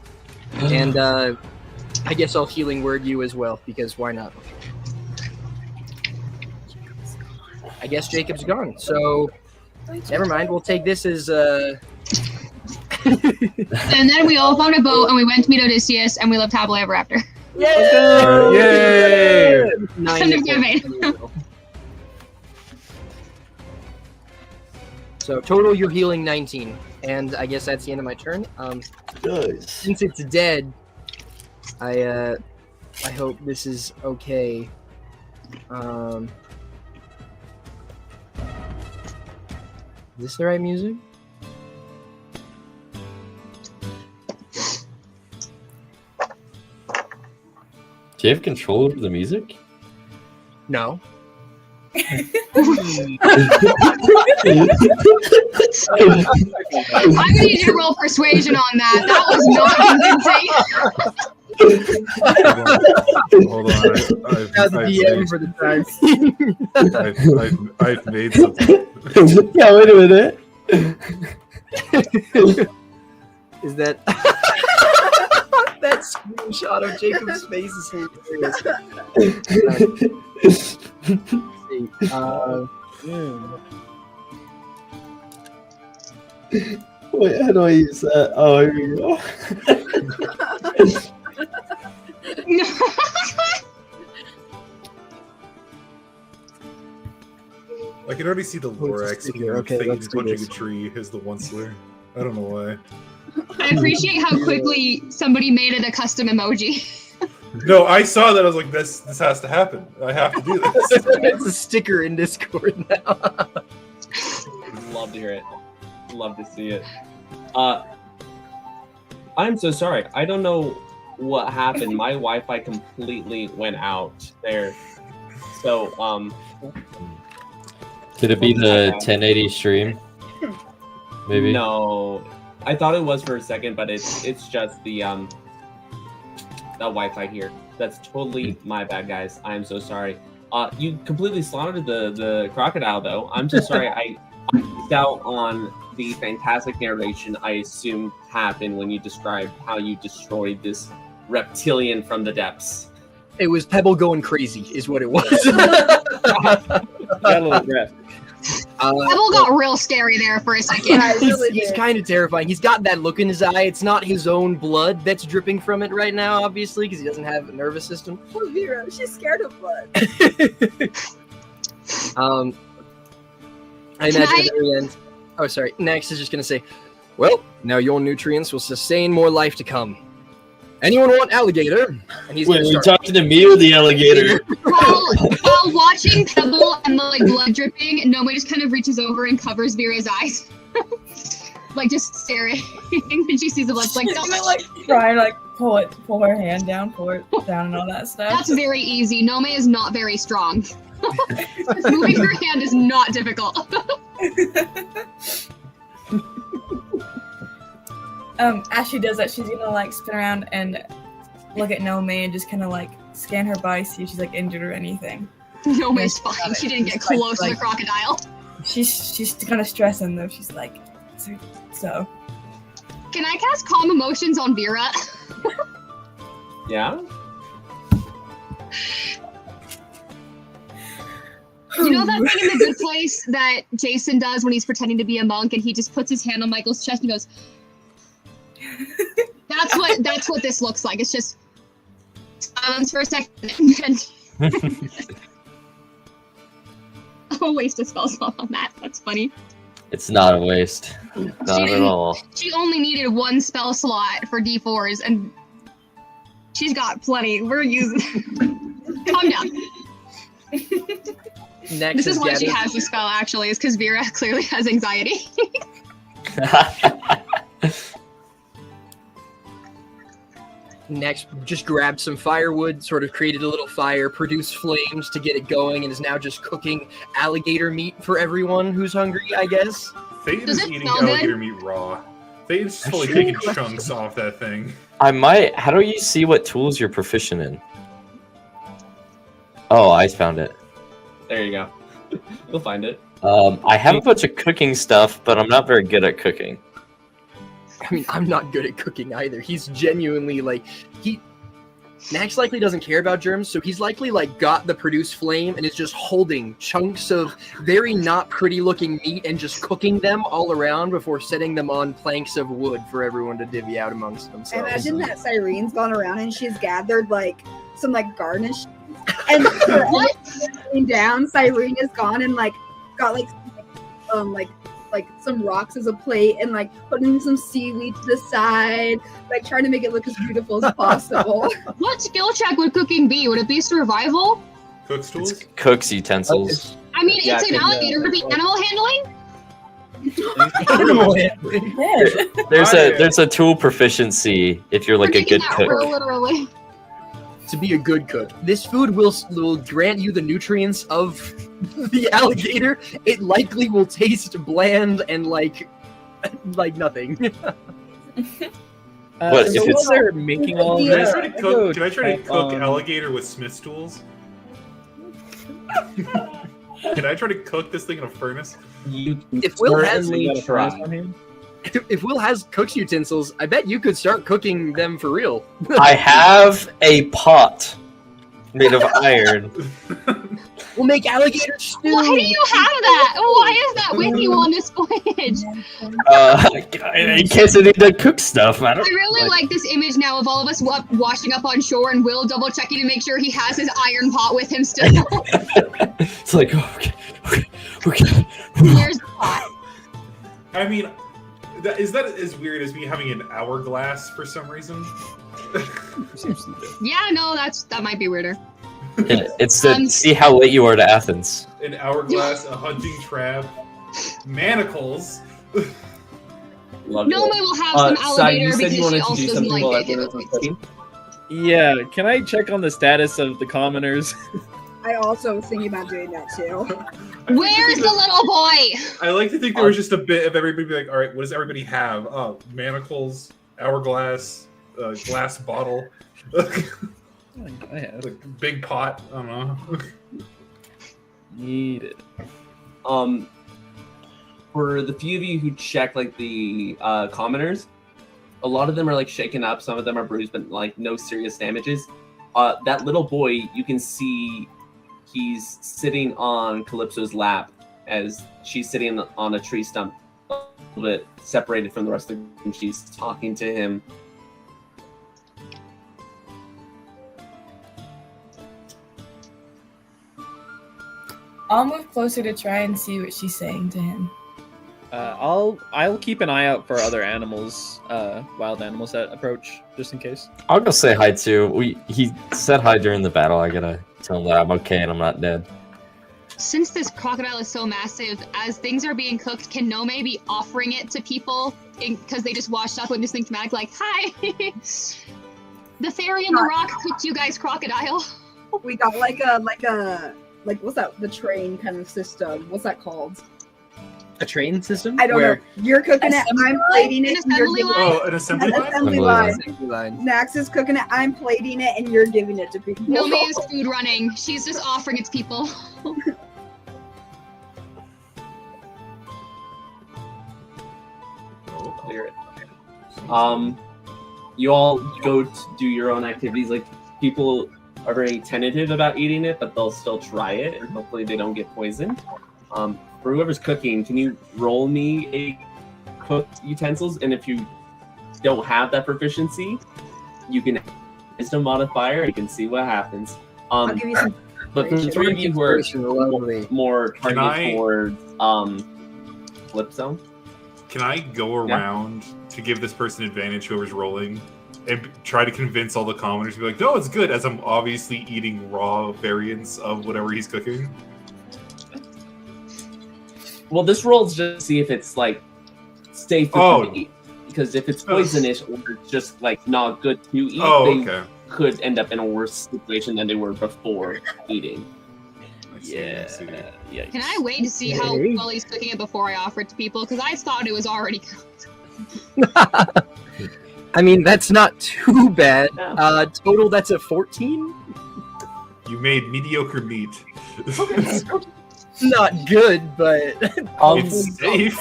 and I guess I'll Healing Word you as well, because why not? I guess Jacob's gone, so... Never mind, we'll take this as,
And then we all found a boat and we went to meet Odysseus and we lived happily ever after.
Yay!
9 hit
Campaign.
points. So total, you're healing 19, and I guess that's the end of my turn.
Nice.
Since it's dead, I hope this is okay. Is this the right music?
Do you have control over the music?
No.
I'm gonna need you to roll persuasion on that. That was not convincing.
Hold on.
Now the DM for the time.
I've made something.
Yeah, wait a minute.
Is that that screenshot of Jacob's face is hilarious.
Wait, how do I use that? Oh, here we go.
I can already see the Lorax
sticker. Okay,
thing
let's do
punching
this.
a tree as the onceler. I don't know why.
I appreciate how quickly somebody made it a custom emoji.
No, I saw that. I was like, this has to happen. I have to do this.
It's a sticker in Discord now.
Love to hear it. Love to see it. I'm so sorry. I don't know what happened. My Wi-Fi completely went out there. So,
Could it be the 1080 stream? Maybe.
no. I thought it was for a second, but it's just the Wi-Fi here. That's totally my bad, guys. I am so sorry. You completely slaughtered the crocodile, though. I'm so sorry. I missed out on the fantastic narration I assumed happened when you described how you destroyed this reptilian from the depths.
It was Pebble going crazy, is what it was.
Got a little graphic.
Pebble got real scary there for a second.
He's kind of terrifying. He's got that look in his eye. It's not his own blood that's dripping from it right now, obviously, because he doesn't have a nervous system.
Poor Veera, she's scared of blood.
I imagine at the very end. Oh, sorry. Next is just going to say, well, now your nutrients will sustain more life to come. Anyone want alligator? And he's
Wait, are you
start.
talking to me or the alligator?
While watching Pebble and the like blood dripping, Nomei just kind of reaches over and covers Veera's eyes. Like just staring. And she sees the blood. Like,
She's
don't
gonna like try and like pull her hand down, pull it down, and all that stuff.
That's very easy. Nomei is not very strong. Moving her hand is not difficult.
As she does that, she's gonna like spin around and look at Nomei and just kind of like scan her body, see if she's like injured or anything.
Nomei's fine. She didn't get close to the crocodile.
She's kind of stressing though. She's like, so.
Can I cast Calm Emotions on Veera?
Yeah?
You know that thing in The Good Place that Jason does when he's pretending to be a monk and he just puts his hand on Michael's chest and goes, that's what this looks like. It's just silence for a second and a waste of spell slot on that. That's funny.
It's not a waste. Not at all.
She only needed one spell slot for D4s and she's got plenty. We're using calm down.
Next
This is why she
gathered.
has the spell actually, is because Veera clearly has anxiety.
Next, just grabbed some firewood, sort of created a little fire, produced flames to get it going, and is now just cooking alligator meat for everyone who's hungry, I guess.
Thayton
Does
is
it
eating
smell good?
alligator meat raw. Thayton's just fully taking chunks off that thing.
I might. How do you see what tools you're proficient in? Oh, I found it.
There you go. You'll find it.
I have a bunch of cooking stuff, but I'm not very good at cooking.
I mean, I'm not good at cooking either. He's genuinely like Max likely doesn't care about germs, so he's likely like got the produced flame and is just holding chunks of very not pretty looking meat and just cooking them all around before setting them on planks of wood for everyone to divvy out amongst
I
themselves.
imagine that Cyrene's gone around and she's gathered like some like garnish and
What?
down. Cyrene is gone and like got like some rocks as a plate and like putting some seaweed to the side, like trying to make it look as beautiful as possible.
What skill check would cooking be? Would it be survival?
Cook's tools?
It's cooks utensils.
I mean,
Yeah,
it's an
I think,
alligator. Would it be animal handling?
Yeah.
There's a tool proficiency if you're like
We're
a
taking
good
that
cook.
real literally.
To be a good cook, this food will grant you the nutrients of the alligator. It likely will taste bland and like nothing.
But
So
if
while
it's-
they're making all of
Can I
this,
Can I try to cook alligator with Smith's tools? Can I try to cook this thing in a furnace?
You
If Will has
certainly try.
If Will has cooks utensils, I bet you could start cooking them for real.
I have a pot made of iron.
We'll make alligator stew.
Why do you have that? Why is that with you on this voyage?
In case I need to cook stuff. I
I
don't.
really like this image now of all of us washing up on shore and Will double checking to make sure he has his iron pot with him still.
It's like okay.
There's the pot.
I mean, is that as weird as me having an hourglass for some reason?
Yeah, no, that might be weirder.
It's to see how late you are to Athens.
An hourglass, a hunting trap, manacles.
Love
Nomei
it.
will have some
Sai, you
alligator
said
because
you
she
wanted to
also
do
doesn't
something
like
while
it.
everyone was cooking.
yeah, can I check on the status of the commoners?
I also was thinking about doing that too.
Where's the little boy?
I like to think there was just a bit of everybody be like, all right, what does everybody have? Oh, manacles, hourglass, glass bottle.
I have
Like big pot. I don't know.
need it.
For the few of you who check like the commoners, a lot of them are like shaken up. Some of them are bruised, but like no serious damages. That little boy, you can see he's sitting on Calypso's lap as she's sitting on a tree stump, a little bit separated from the rest of the group, and she's talking to him.
I'll move closer to try and see what she's saying to him.
I'll keep an eye out for other animals, wild animals that approach, just in case.
I'll go say hi too. He said hi during the battle. I gotta tell him that I'm okay and I'm not dead.
Since this crocodile is so massive, as things are being cooked, can Nomei be offering it to people because they just washed up with this thing thematic, like, hi, the fairy in the rock cooked you guys crocodile.
We got like what's that? The train kind of system. What's that called?
A train system?
I don't know. You're cooking it. I'm plating it. And you're
Assembly
giving
line?
Oh, an assembly
an
line?
assembly
Assembly
line.
Assembly line.
Nax is cooking it. I'm plating it, and you're giving it to people.
Nomei is food running. She's just offering it to people.
Clear it. You all go to do your own activities. Like, people are very tentative about eating it, but they'll still try it, and hopefully they don't get poisoned. For whoever's cooking, can you roll me a cooked utensils? And if you don't have that proficiency, you can wisdom modifier. You can see what happens.
I'll give you some.
But for the three of you who are
Lovely.
more
Can
targeted towards flip zone,
Can I go around to give this person advantage, whoever's rolling, and try to convince all the commoners to be like, no, it's good, as I'm obviously eating raw variants of whatever he's cooking?
well, this roll's just to see if it's like safe for you to eat. Because if it's poisonous or just like not good to eat, they
okay.
could end up in a worse situation than they were before eating.
I see, I see.
Yikes.
Can I wait to see how well he's cooking it before I offer it to people? Because I thought it was already cooked.
I mean, that's not too bad.
Yeah.
Total, that's a 14?
You made mediocre meat.
Not good, but...
It's safe.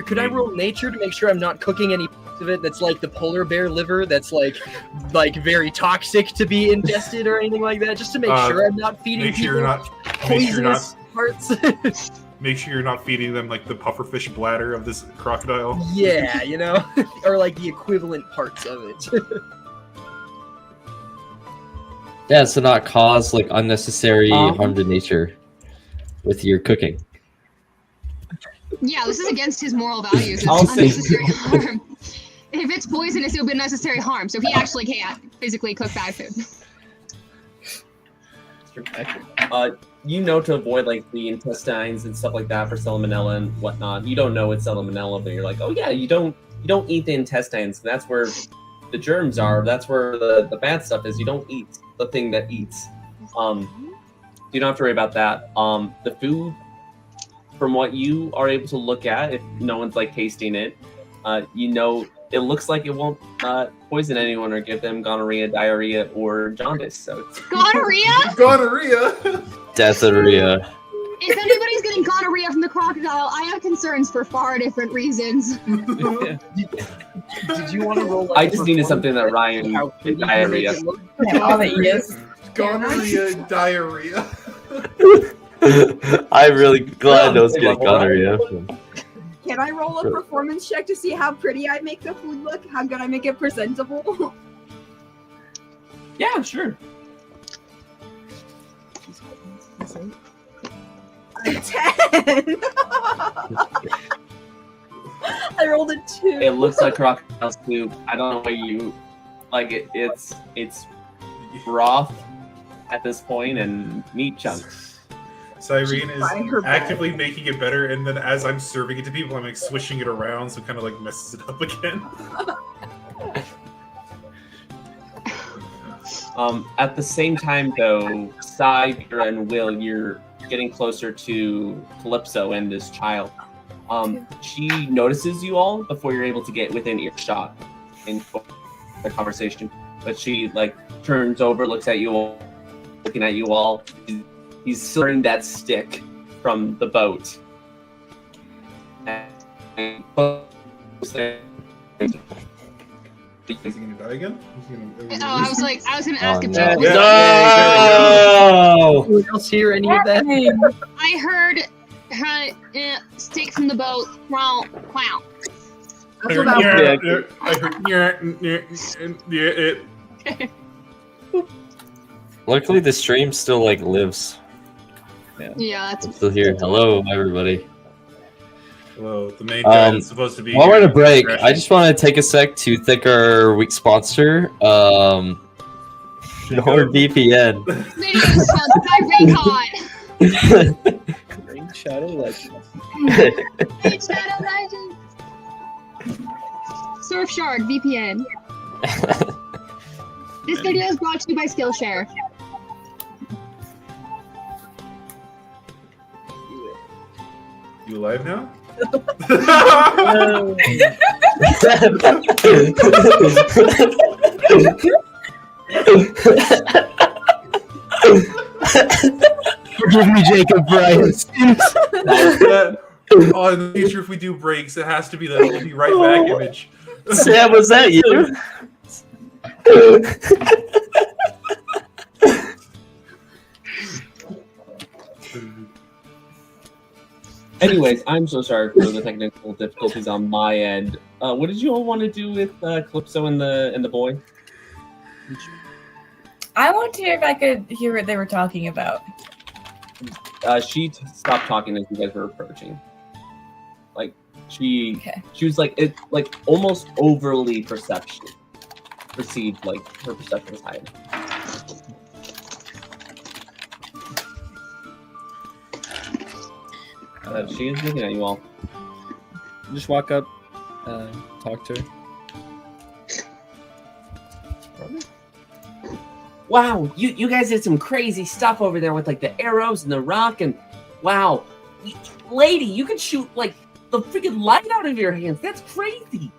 Could I roll nature to make sure I'm not cooking any parts of it that's like the polar bear liver that's like very toxic to be ingested or anything like that? Just to make sure I'm not feeding
Make sure
people
you're not.
poisonous parts.
Make sure you're not feeding them like the pufferfish bladder of this crocodile.
Yeah, you know? Or like the equivalent parts of it.
Yeah, so not cause like unnecessary harm to nature with your cooking.
Yeah, this is against his moral values.
I'll
It's
say-
unnecessary harm. If it's poisonous, it would be unnecessary harm. So he actually can't physically cook bad food.
You know to avoid like the intestines and stuff like that for salmonella and whatnot. You don't know it's salmonella, but you're like, oh yeah, you don't eat the intestines. That's where the germs are. That's where the bad stuff is. You don't eat the thing that eats. You don't have to worry about that. The food, from what you are able to look at, if no one's like tasting it, you know it looks like it won't poison anyone or give them gonorrhea, diarrhea, or jaundice. So it's
Gonorrhea?
Gonorrhea!
Deatheria.
If anybody's getting gonorrhea from the crocodile, I have concerns for far different reasons.
Did you want to roll?
I just needed something that Ryan did diarrhea.
All that he is.
Gonorrhea, diarrhea.
I'm really glad those get gonorrhea.
Can I roll a performance check to see how pretty I make the food look? How good I make it presentable?
Yeah, sure.
10. I rolled a 2.
It looks like crocodile soup. I don't know why you like it. It's broth at this point and meat chunks.
Cyrene
Trying her
is
best.
actively making it better, and then as I'm serving it to people, I'm like swishing it around, so it kind of like messes it up again.
At the same time, though, Sai, Veera, and Will, you're getting closer to Calypso and this child. She notices you all before you're able to get within earshot in the conversation. But she like turns over, looks at you all, looking at you all. He's silvering that stick from the boat. And
Is he gonna die again?
I was gonna ask if
no.
Jake was.
No!
Anyone else hear any of that?
I heard stick from the boat. Wow, wow.
That's what I was
Luckily, the stream still like lives.
Yeah, that's
I'm still here. Hello, everybody.
Hello, the main guy is supposed to be.
While we're
here.
on a break, I just want to take a sec to thank our week sponsor, NordVPN.
video sponsored by Raycon.
Ring Shadow Legends.
Raid Shadow Legends. Surfshark VPN. This video is brought to you by Skillshare.
You alive now?
Forgive me, Jacob, Brian.
Oh, in the future, if we do breaks, it has to be the "I'll be right back" image.
Sam, was that you?
Anyways, I'm so sorry for the technical difficulties on my end. What did you all want to do with Calypso and the boy?
I wanted to hear if I could hear what they were talking about.
She stopped talking as you guys were approaching. Like she was like almost overly perceived. Like her perception was high. She is looking at you all.
Just walk up, talk to her.
Wow, you guys did some crazy stuff over there with like the arrows and the rock and wow, lady, you can shoot like the freaking light out of your hands. That's crazy.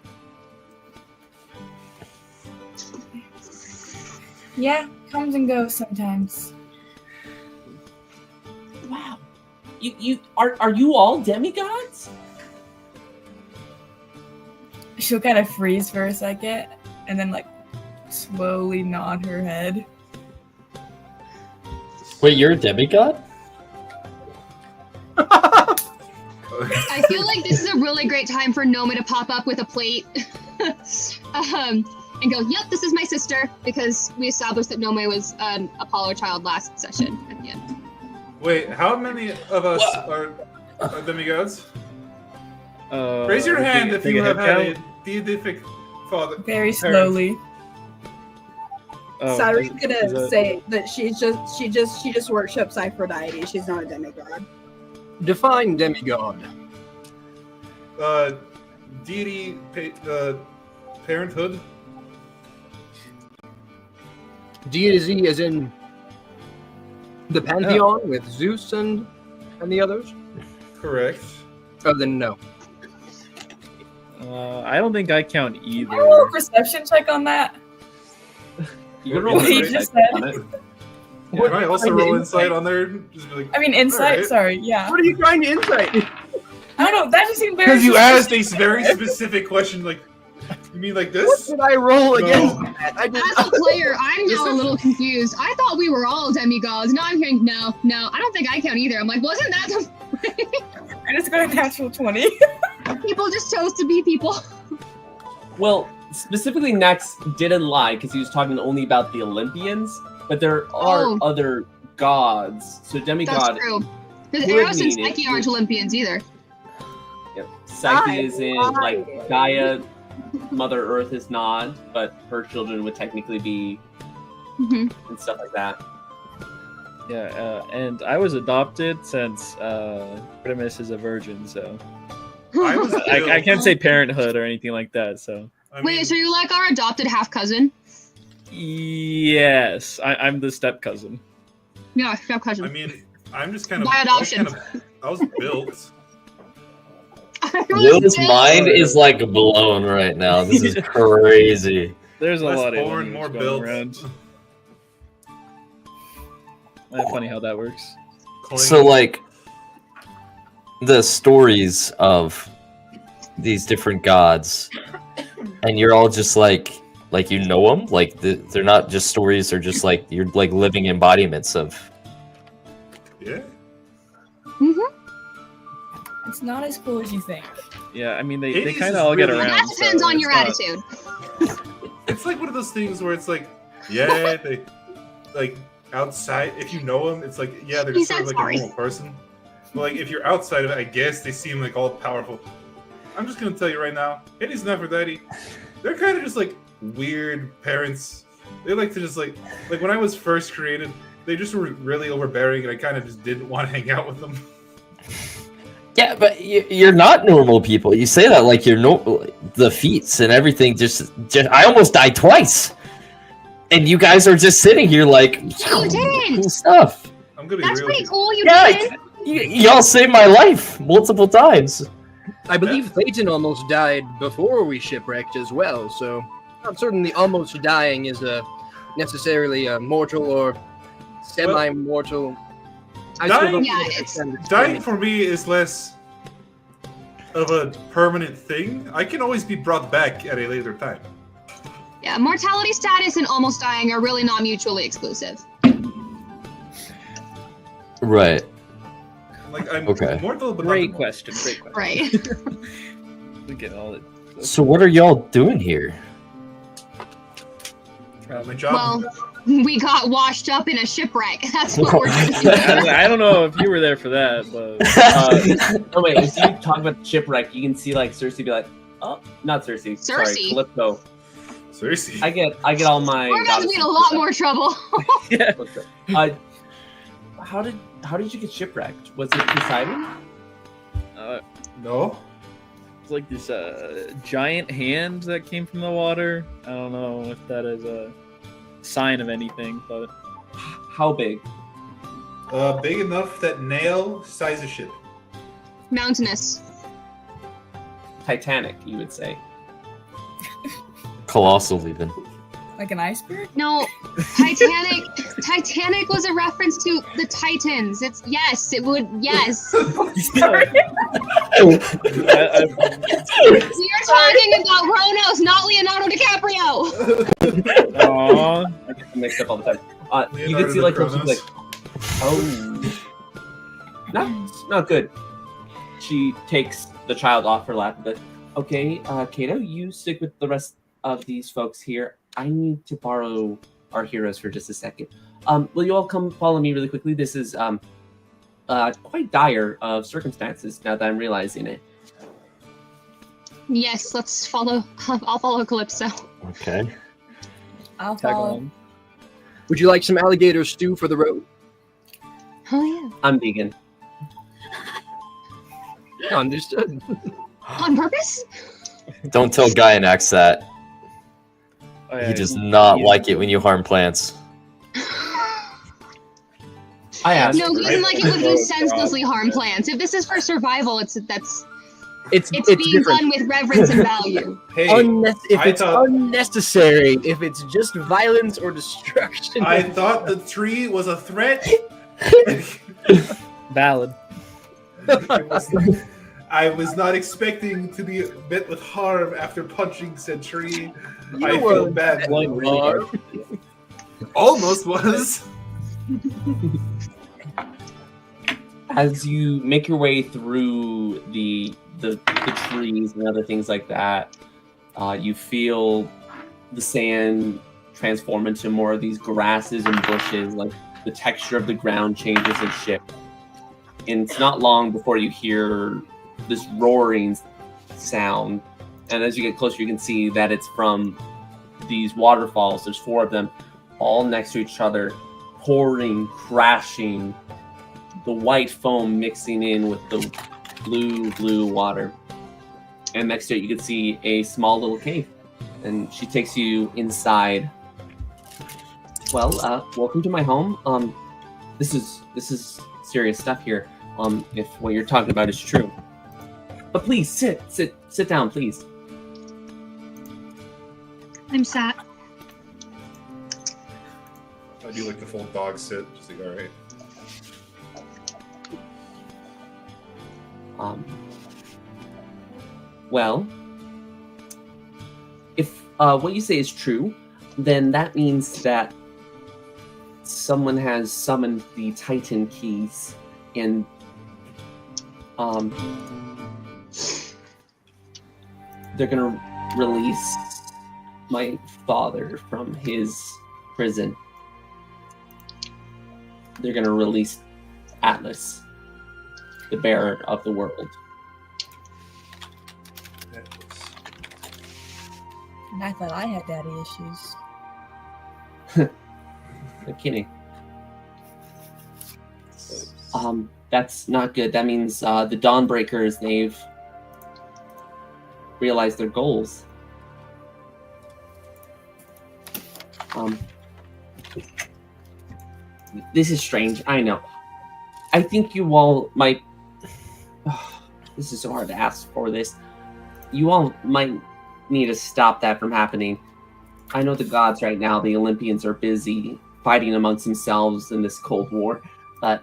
Yeah, comes and goes sometimes.
Wow, are you all demigods?
She'll kind of freeze for a second and then like slowly nod her head.
Wait, you're a demigod?
I feel like this is a really great time for Nomei to pop up with a plate and go, yep, this is my sister, because we established that Nomei was an Apollo child last session at the end.
Wait, how many of us are demigods? Raise your hand if you have had a deific father.
Very slowly.
Cyrine's gonna say that she just worships Aphrodite. She's not a demigod.
Define demigod.
Deity, parenthood.
Deity as in the pantheon with Zeus and the others?
Correct.
Oh, then no.
I don't think I count either.
Can I roll a perception check on that?
You can
What
roll
he
insight
just said.
on it.
Yeah, can I also roll insight on there? Just be like,
I mean, insight.
Alright.
Sorry, yeah.
What are you trying to insight?
I don't know. That just seemed very.
Because you
suspicious.
asked a very specific question, like, you mean like
What
this?
did I roll against
No.
that? I did
As a player, I'm now a little confused. I thought we were all demigods. Now I'm hearing, no, I don't think I count either. I'm like, wasn't that the
I just got a natural 20.
people just chose to be people?
Well, specifically, Nex didn't lie because he was talking only about the Olympians, but there are other gods. So demigod.
That's true. Because
would
Eros and
mean it
Psyche aren't
would-
Olympians either.
Yep. Psyche is in like Gaia. Mother Earth is not, but her children would technically be,
Mhm.
and stuff like that.
Yeah, and I was adopted since Artemis is a virgin, so
I was
I can't say parenthood or anything like that. So
Wait, so you're like our adopted half cousin?
yes, I'm the step cousin.
Yeah, half cousin.
I mean, I'm just kind of.
By adoption.
I was built.
Will's mind is like blown right now. This is crazy.
There's a
Less
lot of
porn,
images
more
going
builds.
around. That's funny how that works.
So, like, the stories of these different gods, and you're all just like you know them? Like, they're not just stories, they're just like, you're like living embodiments of...
Yeah.
It's not as cool as you think.
Yeah, I mean, they
Hades
kind
is
of all get
really-
around.
That depends
so
on your
it's not-
attitude.
It's like one of those things where it's like, yeah, they like outside. If you know them, it's like, yeah, they're
He
just sort of
said
like
sorry.
a normal person. But like if you're outside of it, I guess they seem like all powerful. I'm just gonna tell you right now, Hades and Aphrodite, they're kind of just like weird parents. They like to just like when I was first created, they just were really overbearing, and I kind of just didn't want to hang out with them.
Yeah, but you're not normal people. You say that like you're the feats and everything. Just I almost died twice, and you guys are just sitting here like
You didn't.
cool stuff.
I'm gonna
That's
be real
pretty
with
cool. You
Yeah,
did.
y'all saved my life multiple times.
I believe Thayton almost died before we shipwrecked as well, so I'm certain the almost dying is necessarily a mortal or semi-mortal. I still
dying-
don't
Yeah,
really
it's-
understand
Dying for me is less of a permanent thing. I can always be brought back at a later time.
Yeah, mortality status and almost dying are really not mutually exclusive.
Right.
Like I'm
Okay.
mortal, but
Great
not
question. Great question.
Right.
We get all it.
So what are y'all doing here?
my job.
Well, we got washed up in a shipwreck. That's what we're doing.
I don't know if you were there for that, but
Oh wait, as you talk about the shipwreck, you can see like Cersei be like, oh, not Cersei. Sorry,
Cersei?
Calypso.
Seriously.
I get all my.
We're about to be in a lot more trouble.
yeah.
How did you get shipwrecked? Was it Poseidon?
No.
It's like this giant hand that came from the water. I don't know if that is a sign of anything, but
How big?
Big enough that nail size a ship.
Mountainous.
Titanic, you would say.
Colossal, even.
Like an iceberg?
No, Titanic. Titanic was a reference to the Titans. It's yes, it would yes. We are talking about Ronos, not Leonardo DiCaprio.
Aw.
I get them mixed up all the time. You
Leonardo
can see like
DiCaprio.
she's like, oh, not good. She takes the child off her lap. But okay, Kato, you stick with the rest of these folks here. I need to borrow our heroes for just a second. Will you all come follow me really quickly? This is quite dire of circumstances now that I'm realizing it.
Yes, let's follow. I'll follow Calypso.
Okay.
I'll
Tag
follow.
along.
Would you like some alligator stew for the road?
Oh yeah.
I'm vegan.
Understood.
On purpose?
Don't tell Gaianax that.
Oh, yeah,
He does not
yeah.
like it when you harm plants.
I asked.
No, he doesn't like it when you senselessly harm plants. If this is for survival, it's
It's
being
different.
done with reverence and value.
Hey,
If
I
it's
thought-
unnecessary, if it's just violence or destruction.
I thought the tree was a threat.
Valid.
I was not expecting to be met with harm after punching said tree.
You
I
were
feel bad.
One really hard.
Almost was.
As you make your way through the trees and other things like that, you feel the sand transform into more of these grasses and bushes. Like the texture of the ground changes and shifts. And it's not long before you hear this roaring sound. And as you get closer, you can see that it's from these waterfalls. There's 4 of them, all next to each other, pouring, crashing, the white foam mixing in with the blue water. And next to it, you can see a small little cave. And she takes you inside. Well, welcome to my home. This is serious stuff here. If what you're talking about is true. But please, sit down, please.
I'm sat.
I do like the full dog sit. Just like, all right.
Well, if what you say is true, then that means that someone has summoned the Titan keys, and they're gonna release my father from his prison. They're gonna release Atlas, the bearer of the world.
And I thought I had daddy issues.
I'm kidding. That's not good. That means the Dawnbreakers, they've realized their goals. This is strange, I know. I think you all might... this is so hard to ask for this. You all might need to stop that from happening. I know the gods right now, the Olympians, are busy fighting amongst themselves in this Cold War, but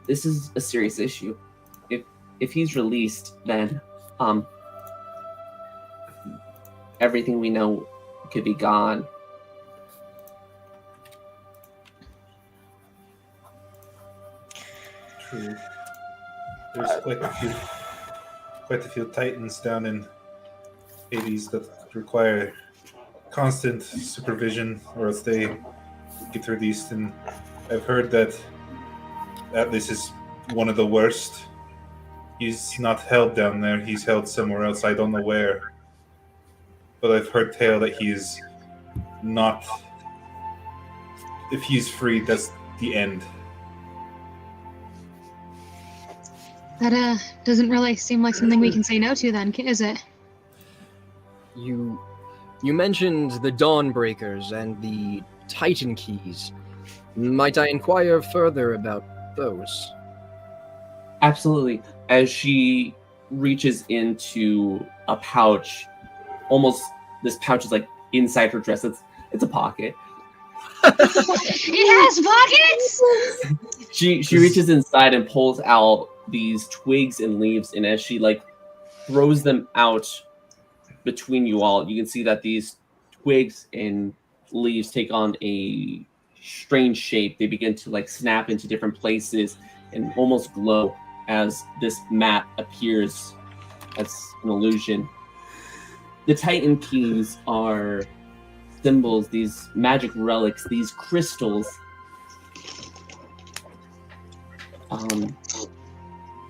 this is a serious issue. If he's released, then everything we know could be gone.
True. There's quite a few Titans down in Hades that require constant supervision, or else they get released. And I've heard that Atlas is one of the worst. He's not held down there. He's held somewhere else. I don't know where. But I've heard tale that he is not... If he's freed, that's the end.
That doesn't really seem like something we can say no to then, is it?
You mentioned the Dawnbreakers and the Titan keys. Might I inquire further about those?
Absolutely. As she reaches into a pouch, almost this pouch is like inside her dress. It's a pocket.
It has pockets.
She reaches inside and pulls out these twigs and leaves, and as she like throws them out between you all, you can see that these twigs and leaves take on a strange shape. They begin to like snap into different places and almost glow as this mat appears as an illusion. The Titan keys are symbols, these magic relics, these crystals.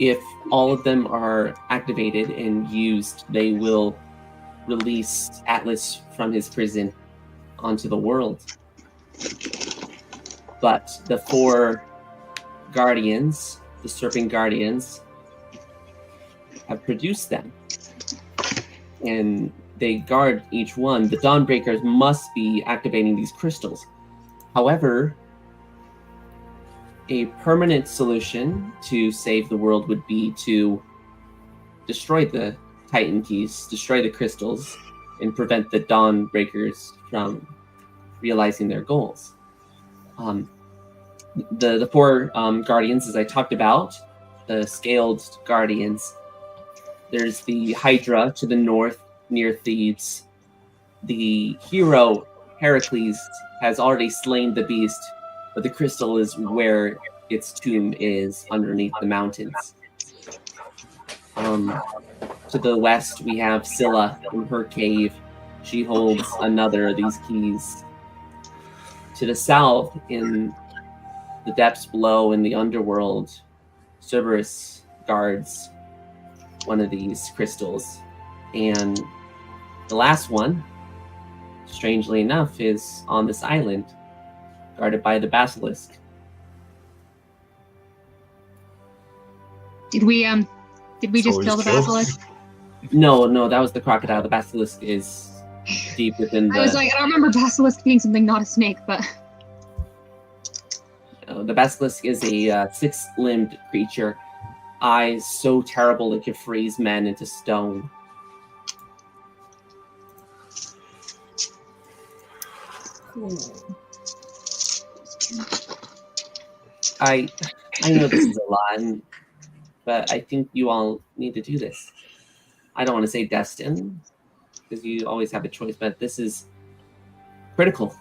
If all of them are activated and used, they will release Atlas from his prison onto the world. But the 4 guardians, the Serpent Guardians, have produced them. And they guard each one. The Dawnbreakers must be activating these crystals. However, a permanent solution to save the world would be to destroy the Titan keys, destroy the crystals, and prevent the Dawnbreakers from realizing their goals. The 4 guardians, as I talked about, the scaled guardians. There's the Hydra to the north near Thebes. The hero Heracles has already slain the beast, but the crystal is where its tomb is, underneath the mountains. To the west, we have Scylla in her cave. She holds another of these keys. To the south, in the depths below in the underworld, Cerberus guards one of these crystals. And the last one, strangely enough, is on this island, guarded by the basilisk.
Did we just kill the basilisk?
No, that was the crocodile. The basilisk is deep within the...
I was like, I don't remember basilisk being something not a snake, but...
The basilisk is a 6-limbed creature. eyes so terrible it could freeze men into stone. I know this is a lot, but I think you all need to do this. I don't want to say destined, because you always have a choice, but this is critical.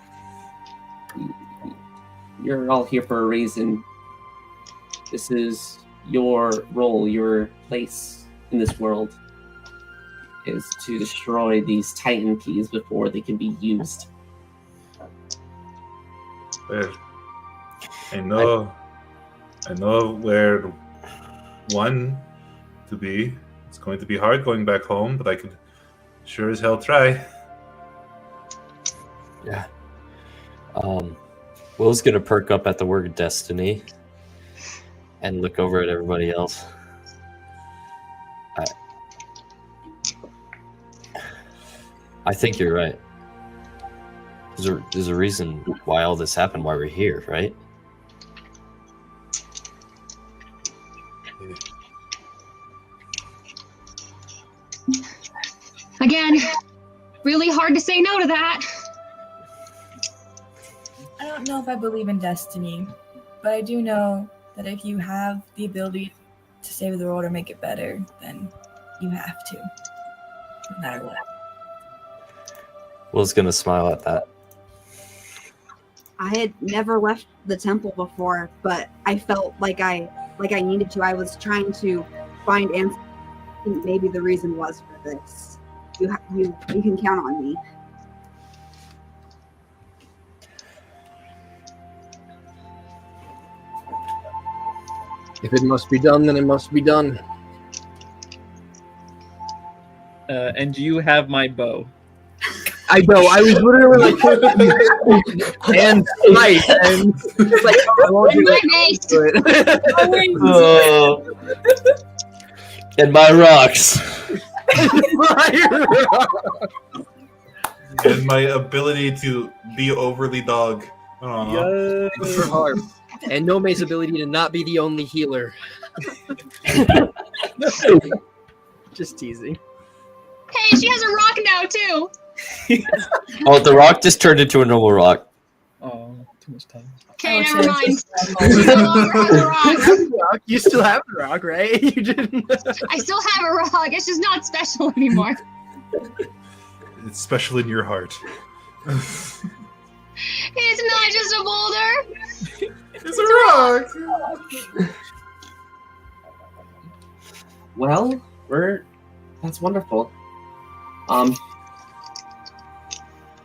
You're all here for a reason. This is your role, your place in this world, is to destroy these Titan keys before they can be used.
Well, I know where one to be. It's going to be hard going back home, but I could sure as hell try.
Yeah. Will's gonna perk up at the word destiny and look over at everybody else. I think you're right. There's a reason why all this happened, why we're here, right?
Again, really hard to say no to that.
I don't know if I believe in destiny, but I do know that if you have the ability to save the world or make it better, then you have to, no matter what.
Will's gonna smile at that.
I had never left the temple before, but I felt like I needed to. I was trying to find answers. I think maybe the reason was for this. You can count on me.
If it must be done, then it must be done.
And you have my bow.
I know. I was literally like, and right, and it's like, I won't do it.
Oh. And my rocks.
And my ability to be overly dog.
For harm. And Nomei's ability to not be the only healer. Just teasing.
Hey, she has a rock now too.
Oh, the rock just turned into a normal rock.
Oh, too much time.
Okay, never mind. You no longer have a rock.
You still have the rock, right? You didn't.
I still have a rock. It's just not special anymore.
It's special in your heart.
It's not just a boulder.
It's a rock.
Well, that's wonderful.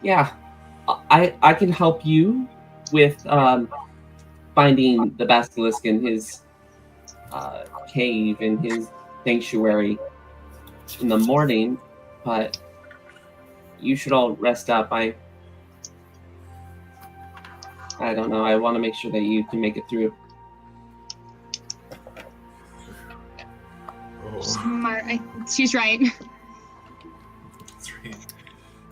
Yeah, I can help you with finding the basilisk in his cave, in his sanctuary in the morning, but you should all rest up. I don't know. I want to make sure that you can make it through.
Smart. She's right.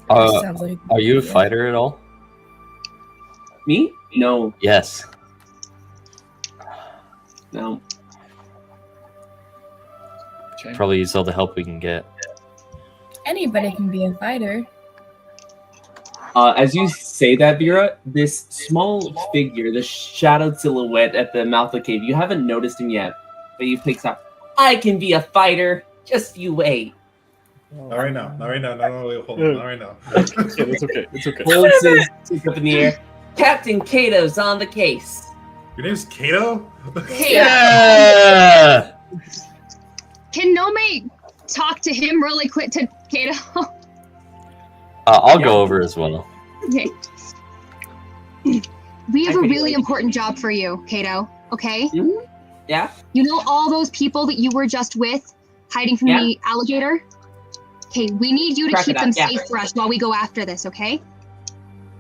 Sounds like
Are you a fighter at all?
Me? No.
Yes.
No.
Probably use all the help we can get.
anybody can be a fighter.
As you say that, Veera, this small figure, the shadowed silhouette at the mouth of the cave, you haven't noticed him yet, but you picks up. I can be a fighter. Just you wait.
Not right now. Not right now. No, wait, hold on. Not right now.
It's okay. It's okay.
Holds his stick up in the air. Captain Cato's on the case.
Your name's Kato?
Yeah!
Can Nomei talk to him really quick to Cato?
I'll go over as well.
Okay. We have a really important job for you, Cato, okay?
Mm-hmm. Yeah?
You know all those people that you were just with, hiding from the alligator? Okay, we need you to keep them safe for us while we go after this, okay?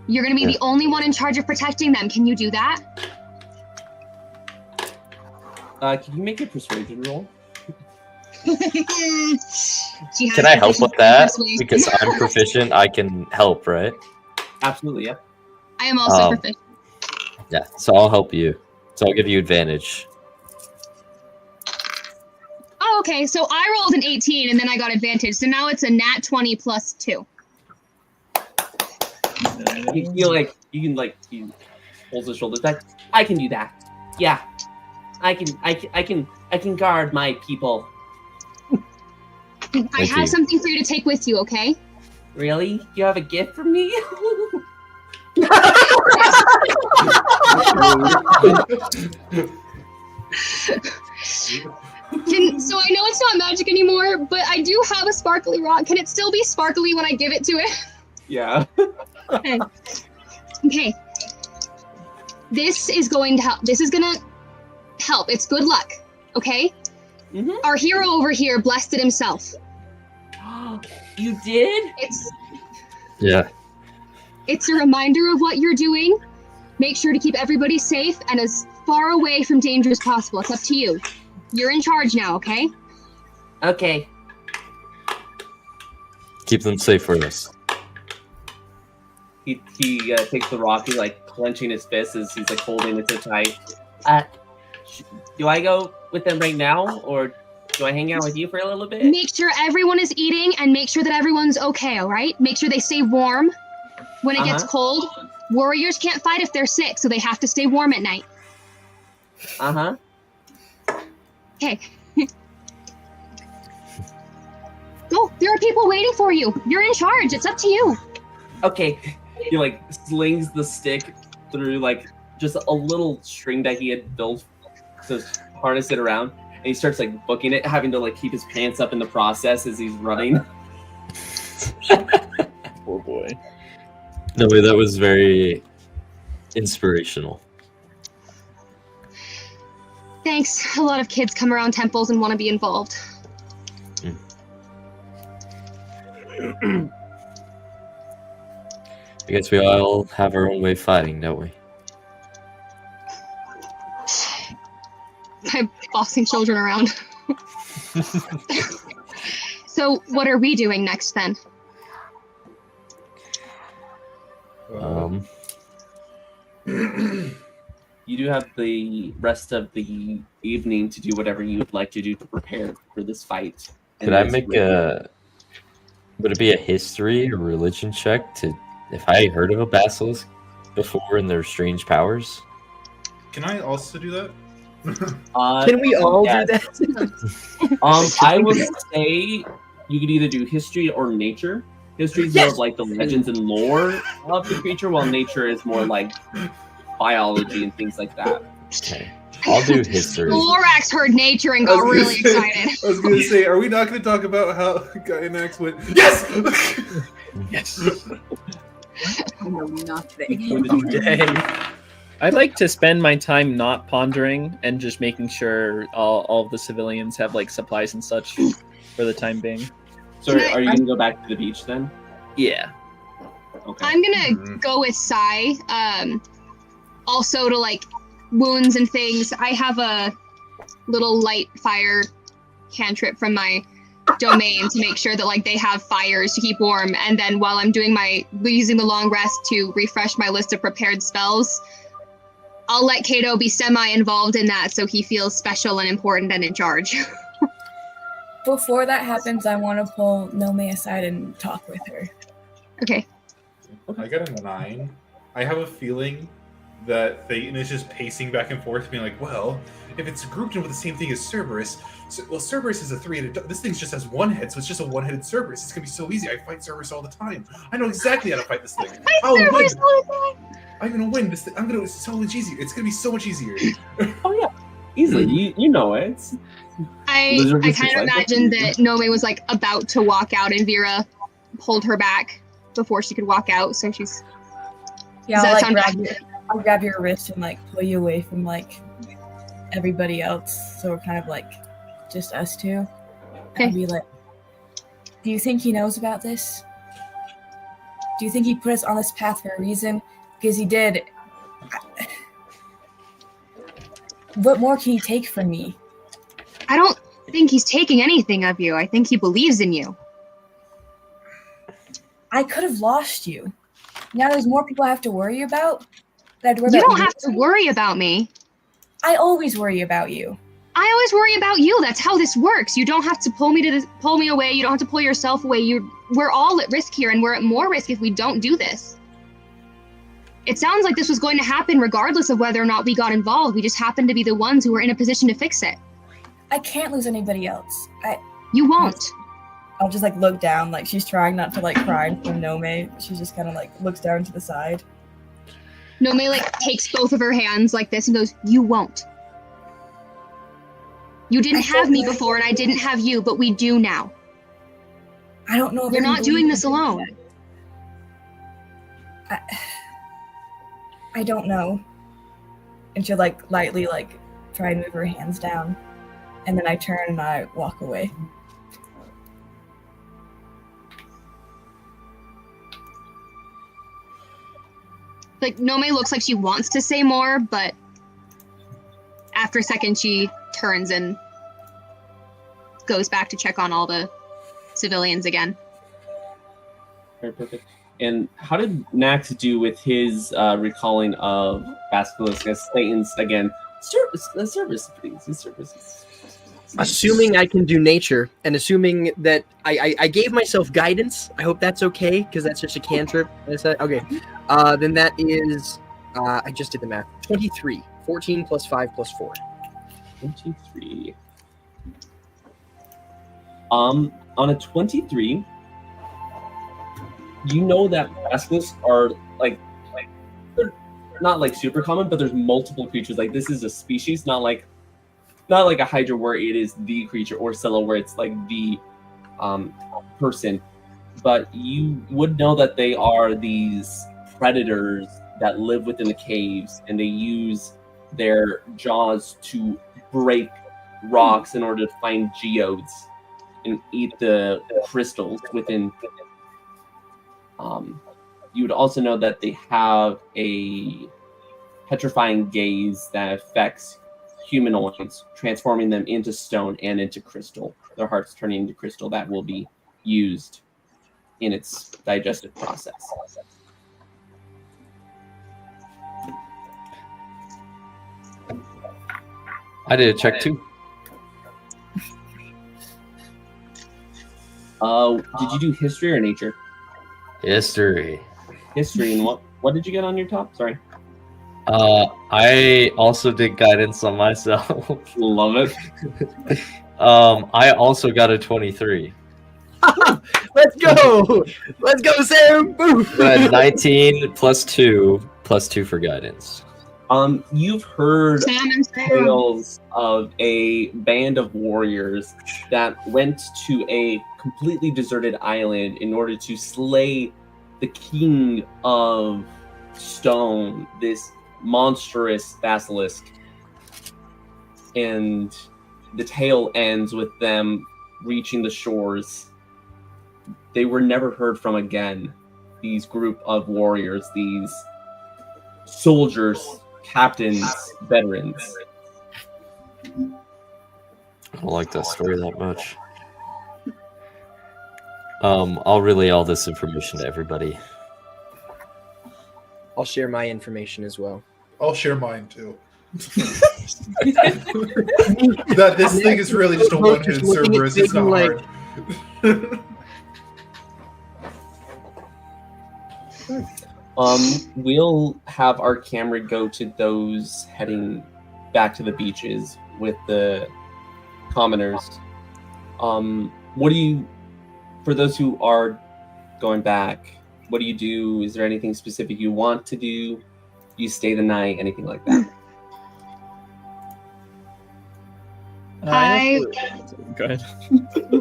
You're gonna be the only one in charge of protecting them. Can you do that?
Can you make a persuasion roll?
Can I help with that? Because I'm proficient, I can help, right?
Absolutely, yeah.
I am also proficient.
Yeah, so I'll help you. So I'll give you advantage.
Okay, so I rolled an 18 and then I got advantage. So now it's a nat 20 plus 2.
He pulls his shoulders back. I can do that. Yeah. I can guard my people.
I have something for you to take with you, okay?
Really? You have a gift for me?
So I know it's not magic anymore, but I do have a sparkly rock. Can it still be sparkly when I give it to it?
Yeah.
Okay. Okay. This is going to help. This is gonna help. It's good luck. Okay?
Mm-hmm.
Our hero over here blessed it himself.
You did?
Yeah.
It's a reminder of what you're doing. Make sure to keep everybody safe and as far away from danger as possible. It's up to you. You're in charge now, okay?
Okay.
Keep them safe for us.
He takes the rock. He's like clenching his fist as he's like holding it so tight. Do I go with them right now, or do I hang out with you for a little bit?
Make sure everyone is eating and make sure that everyone's okay, all right? Make sure they stay warm when it gets cold. Warriors can't fight if they're sick, so they have to stay warm at night.
Uh-huh.
Okay. Go. There are people waiting for you. You're in charge. It's up to you.
Okay. He like slings the stick through like just a little string that he had built to harness it around, and he starts like booking it, having to like keep his pants up in the process as he's running.
Poor boy.
No, but that was very inspirational.
Thanks. A lot of kids come around temples and want to be involved.
I guess we all have our own way of fighting, don't we?
I'm bossing children around. So what are we doing next then?
You do have the rest of the evening to do whatever you would like to do to prepare for this fight.
Could I make would it be a history or religion check to if I heard of a basilisk before and their strange powers?
Can I also do that?
Can we all do that?
I would say you could either do history or nature. History is more of like the legends and lore of the creature, while nature is more like biology and things like that.
Okay. I'll do history.
Lorax heard nature and got really excited.
I was going to say, are we not going to talk about how Gaianax went, yes!
Yes!
I know nothing.
Oh, dang.
I'd like to spend my time not pondering and just making sure all of the civilians have like supplies and such for the time being.
So are you going to go back to the beach then?
Yeah.
Okay.
I'm gonna go with Sai. Also to like wounds and things. I have a little light fire cantrip from my domain to make sure that like they have fires to keep warm. And then while I'm doing using the long rest to refresh my list of prepared spells, I'll let Kato be semi-involved in that so he feels special and important and in charge.
Before that happens, I want to pull Nomei aside and talk with her.
Okay.
I got a 9. I have a feeling that Thayton is just pacing back and forth, being like, well, if it's grouped in with the same thing as Cerberus, Cerberus is a 3-headed. This thing just has one head, so it's just a one-headed Cerberus. It's gonna be so easy. I fight Cerberus all the time. I know exactly how to fight this thing. I'm gonna win this thing. It's so much easier. It's gonna be so much easier.
Oh yeah, easily. You know it.
I kind of imagined that Nomei was like about to walk out and Veera pulled her back before she could walk out, so she's...
Yeah,
Does that
I'll, like,
sound
I'll grab your wrist and like pull you away from like everybody else, so we're kind of like just us two.
Okay.
And be like, do you think he knows about this? Do you think he put us on this path for a reason? Because he did. What more can he take from me?
I don't think he's taking anything of you. I think he believes in you.
I could have lost you. Now there's more people I have to worry about.
You don't have to worry about me.
I always worry about you.
I always worry about you. That's how this works. You don't have to pull me away. You don't have to pull yourself away. We're all at risk here, and we're at more risk if we don't do this. It sounds like this was going to happen regardless of whether or not we got involved. We just happened to be the ones who were in a position to fix it.
I can't lose anybody else.
You won't.
I'll just like look down, like she's trying not to like cry in front of Nomei. She just kind of like looks down to the side.
Nomei like takes both of her hands like this and goes, "You won't. You didn't have me before, and I didn't have you, but we do now.
I don't know if
You're not doing this alone."
I don't know. And she'll like lightly like try and move her hands down. And then I turn and I walk away.
Like, Nomei looks like she wants to say more, but after a second she turns and goes back to check on all the civilians again.
Very perfect. And how did Nax do with his recalling of Basilisk as Thayton's, again, service, please, his services?
Assuming I can do nature, and assuming that I gave myself guidance, I hope that's okay, because that's just a cantrip. Okay, then that is, I just did the math, 23. 14 plus 5 plus 4.
23. On a 23, you know that basilisks are like they're not like super common, but there's multiple creatures. Like, this is a species, not like a hydra where it is the creature, or Scylla where it's like the person. But you would know that they are these predators that live within the caves, and they use their jaws to break rocks in order to find geodes and eat the crystals within. You would also know that they have a petrifying gaze that affects humanoids, transforming them into stone and into crystal. Their hearts turning into crystal that will be used in its digestive process.
I did a check too.
Did you do history or nature?
History.
History, and what did you get on your top? Sorry.
I also did guidance on myself.
Love it.
I also got a 23.
Let's go! Let's go, Sam! Boo!
19 plus 2 for guidance.
You've heard tales of a band of warriors that went to a completely deserted island in order to slay the king of stone, this monstrous basilisk. And the tale ends with them reaching the shores. They were never heard from again. These group of warriors, these soldiers, captains, veterans.
I don't like that story that much. I'll relay all this information to everybody.
I'll share my information as well.
I'll share mine too. That this thing is really just a one-hit Cerberus. It's not hard.
We'll have our camera go to those heading back to the beaches with the commoners. What do you, for those who are going back, what do you do? Is there anything specific you want to do? Do you stay the night? Anything like that?
Go ahead.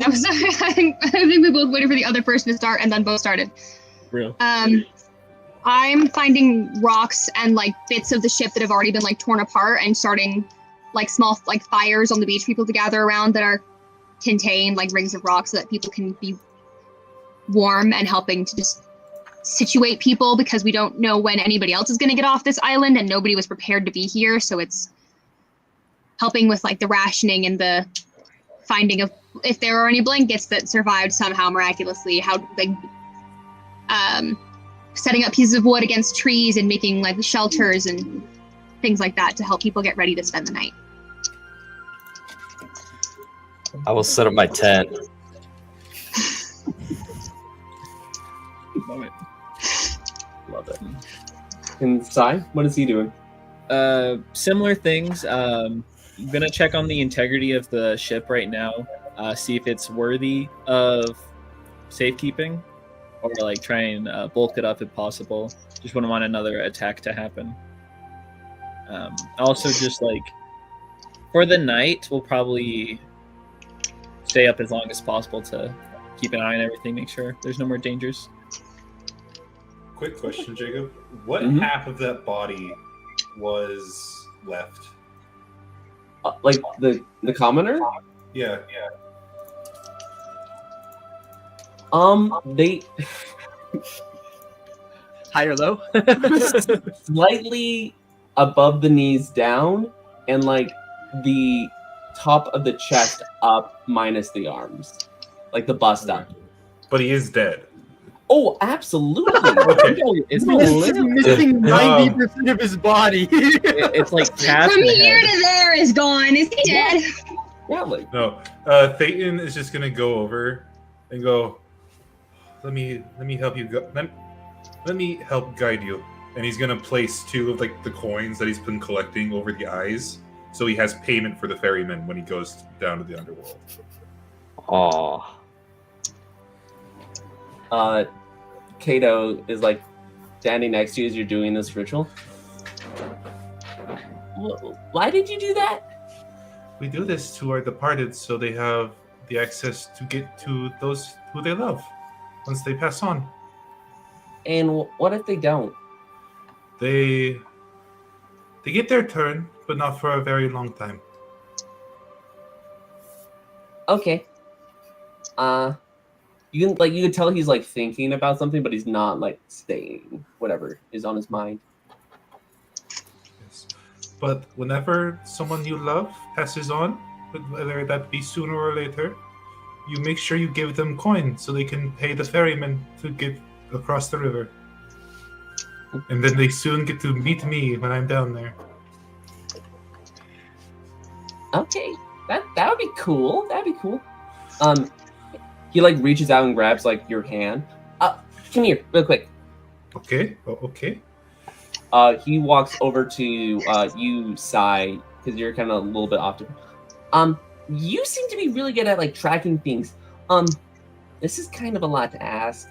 I'm sorry. I think we both waited for the other person to start and then both started.
Real.
I'm finding rocks and like bits of the ship that have already been like torn apart and starting like small like fires on the beach for people to gather around that are contained like rings of rocks so that people can be warm, and helping to just situate people because we don't know when anybody else is going to get off this island and nobody was prepared to be here. So it's helping with like the rationing and the finding of if there are any blankets that survived somehow miraculously, how like setting up pieces of wood against trees and making like shelters and things like that to help people get ready to spend the night.
I will set up my tent.
Love it.
Love it. And Sai, what is he doing?
Similar things. I'm gonna check on the integrity of the ship right now. See if it's worthy of safekeeping, or like try and bulk it up if possible. Just wouldn't want another attack to happen. Also, just like for the night, we'll probably stay up as long as possible to keep an eye on everything, make sure there's no more dangers.
Quick question, Jacob. What
Mhm.
half of that body was left?
Like the commoner?
Yeah.
They
High or low?
slightly above the knees down, and like the top of the chest up minus the arms, like the bust up.
But he is dead.
Oh, absolutely.
It's
No,
missing 90% of his body.
It's like half
From
the
here
head.
to there is gone. Is he dead?
Yeah, like
No. Thayton is just gonna go over and go, let me help you let me help guide you. And he's gonna place 2 of like the coins that he's been collecting over the eyes, so he has payment for the ferryman when he goes down to the underworld.
Oh,
Kato is like standing next to you as you're doing this ritual. Why did you do that?
We do this to our departed so they have the access to get to those who they love once they pass on.
And what if they don't?
They get their turn, but not for a very long time.
Okay. You can tell he's like thinking about something, but he's not like saying whatever is on his mind.
Yes. But whenever someone you love passes on, whether that be sooner or later, you make sure you give them coin so they can pay the ferryman to get across the river. And then they soon get to meet me when I'm down there.
Okay, that would be cool. That'd be cool. He like reaches out and grabs like your hand. Come here, real quick.
Okay. Oh, okay.
He walks over to you, Sai, because you're kind of a little bit off to. You seem to be really good at like tracking things. This is kind of a lot to ask.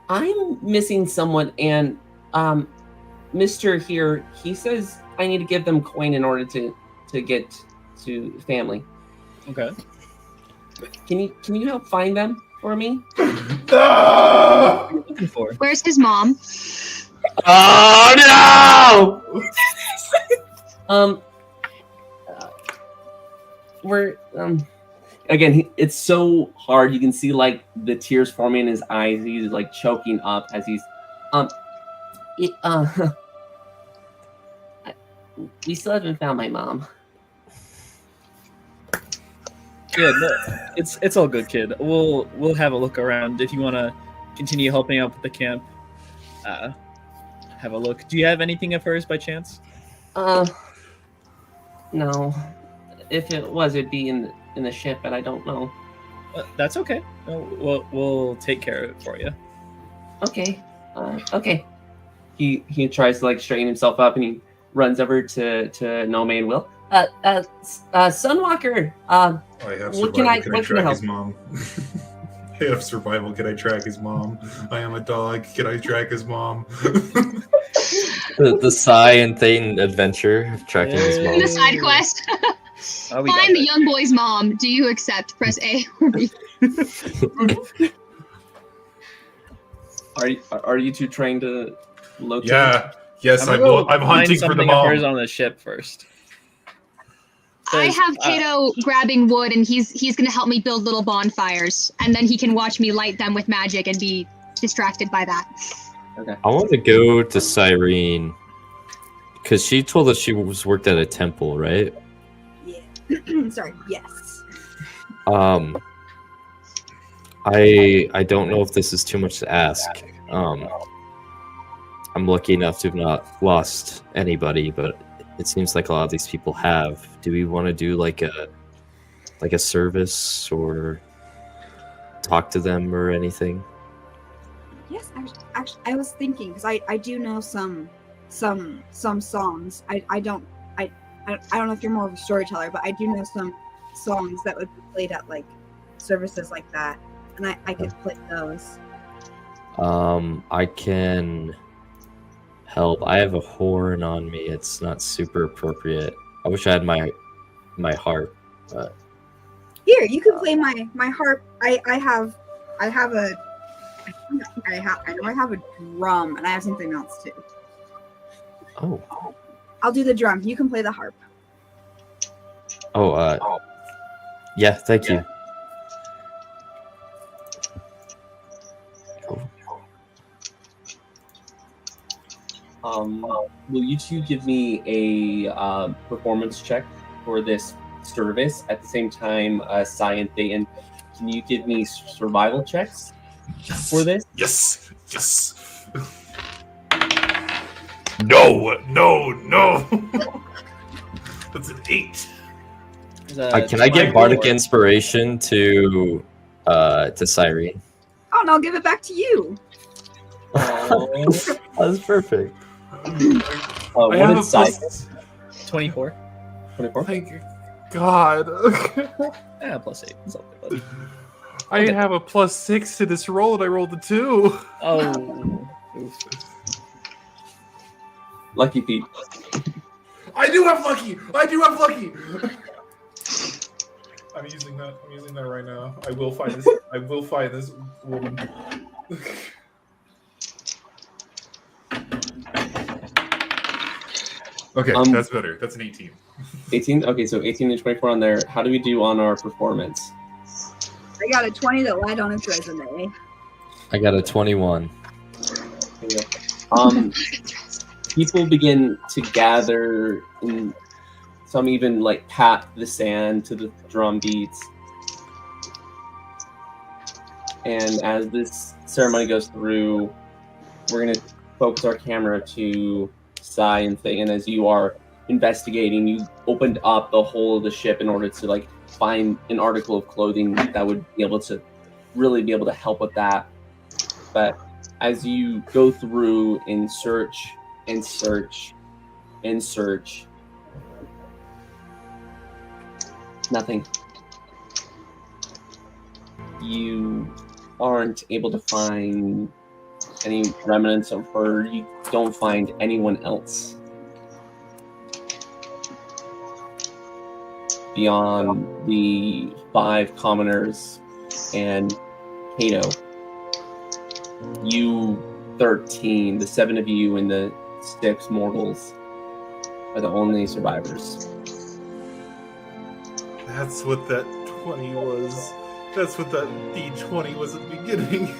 I'm missing someone, and Mr. here, he says I need to give them coin in order to get to family.
Okay.
Can you help find them for me?
What are you looking for?
Where's his mom?
oh no!
We're again. It's so hard. You can see like the tears forming in his eyes. He's like choking up as he's we still haven't found my mom.
Yeah, no, it's all good, kid. We'll have a look around if you want to continue helping out with the camp. Have a look. Do you have anything of hers by chance?
No. If it was, it'd be in the ship, but I don't know.
That's okay. We'll take care of it for you.
Okay. Okay. He tries to like straighten himself up, and he runs over to Nomei and Will. Sunwalker.
I have
What
survival.
can I-
Can I
what can I
track
help?
his mom? I have survival. Can I track his mom? I am a dog. Can I track his mom?
The Sai and Thayton adventure of tracking his
In
mom.
the side quest.
Oh, we got
Find the
that.
young boy's mom. Do you accept? Press A or B.
Are you two trying to locate?
Yeah. Yes,
I'm
I'm,
gonna go
I'm
find
hunting for the
something of hers
mom.
on the ship first.
I
Says,
have Kato grabbing wood, and he's gonna help me build little bonfires, and then he can watch me light them with magic and be distracted by that.
I want to go to Cyrene because she told us she was worked at a temple, right?
Yeah. Sorry. Yes.
I don't know if this is too much to ask. I'm lucky enough to have not lost anybody, but it seems like a lot of these people have. Do we want to do like a like a service or talk to them or anything?
Yes, I was thinking because I do know some songs. I don't know if you're more of a storyteller, but I do know some songs that would be played at like services like that, and I could play those.
I can help. I have a horn on me. It's not super appropriate. I wish I had my harp, but
Here, you can play my harp. I know I have a drum, and I have something else too.
oh,
I'll do the drum. You can play the harp.
yeah, thank you.
Will you two give me a performance check for this service? At the same time, Cy and Thayton, can you give me survival checks for this?
Yes. No. That's an 8.
Can I get bardic inspiration to Cyrene?
Oh, and I'll give it back to you.
That's perfect.
What
I have
did
a
Cy?
plus.
24.
24?
Thank God.
Yeah, plus 8. It's all good.
I have a +6 to this roll, and I rolled a 2.
Oh. Oof.
Lucky Pete.
I do have lucky. I'm using that right now. I will find this woman. Okay, that's better. That's an 18.
18? Okay, so 18 and 24 on there. How do we do on our performance?
I got a 20 that lied on its resume.
I got a 21.
People begin to gather, and some even like pat the sand to the drum beats. And as this ceremony goes through, we're gonna focus our camera to Cy and Thayton. As you are investigating, you opened up the whole of the ship in order to like find an article of clothing that would be able to really be able to help with that. But as you go through and search, nothing. You aren't able to find any remnants of her. You don't find anyone else beyond the 5 commoners and Cato. You 13, the 7 of you and the 6 mortals are the only survivors.
That's what that 20 was. That's what that D20 was at the beginning.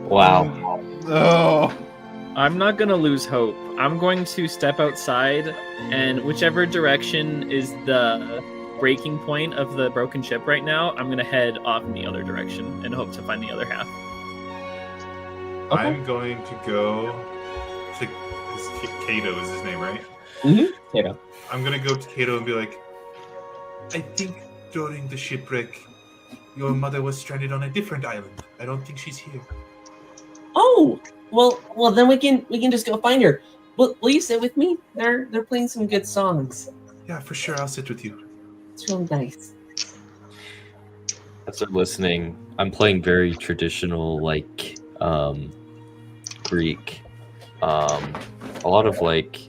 Wow.
Oh.
I'm not gonna lose hope. I'm going to step outside, and whichever direction is the breaking point of the broken ship right now, I'm gonna head off in the other direction and hope to find the other half.
Okay.
I'm going to go to Cato is his name, right?
Mm-hmm. Cato.
I'm gonna go to Cato and be like, I think during the shipwreck, your mother was stranded on a different island. I don't think she's here.
Oh, well, then we can just go find her. Will you sit with me? They're playing some good songs.
Yeah, for sure. I'll sit with you.
It's really nice.
As they're listening, I'm playing very traditional, like, Greek. A lot of, like,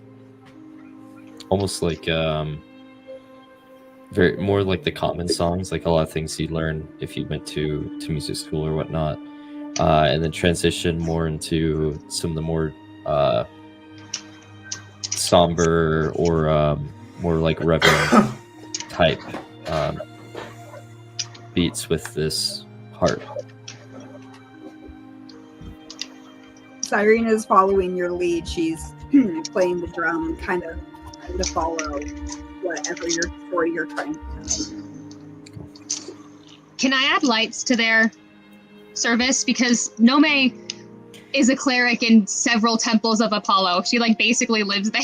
almost like, very more like the common songs, like a lot of things you'd learn if you went to music school or whatnot. And then transition more into some of the more somber or more like reverent type beats with this harp.
Cyrene is following your lead. She's playing the drum, kind of to follow whatever story you're trying to tell.
Can I add lights to their service? Because Nomei is a cleric in several temples of Apollo. She like basically lives there.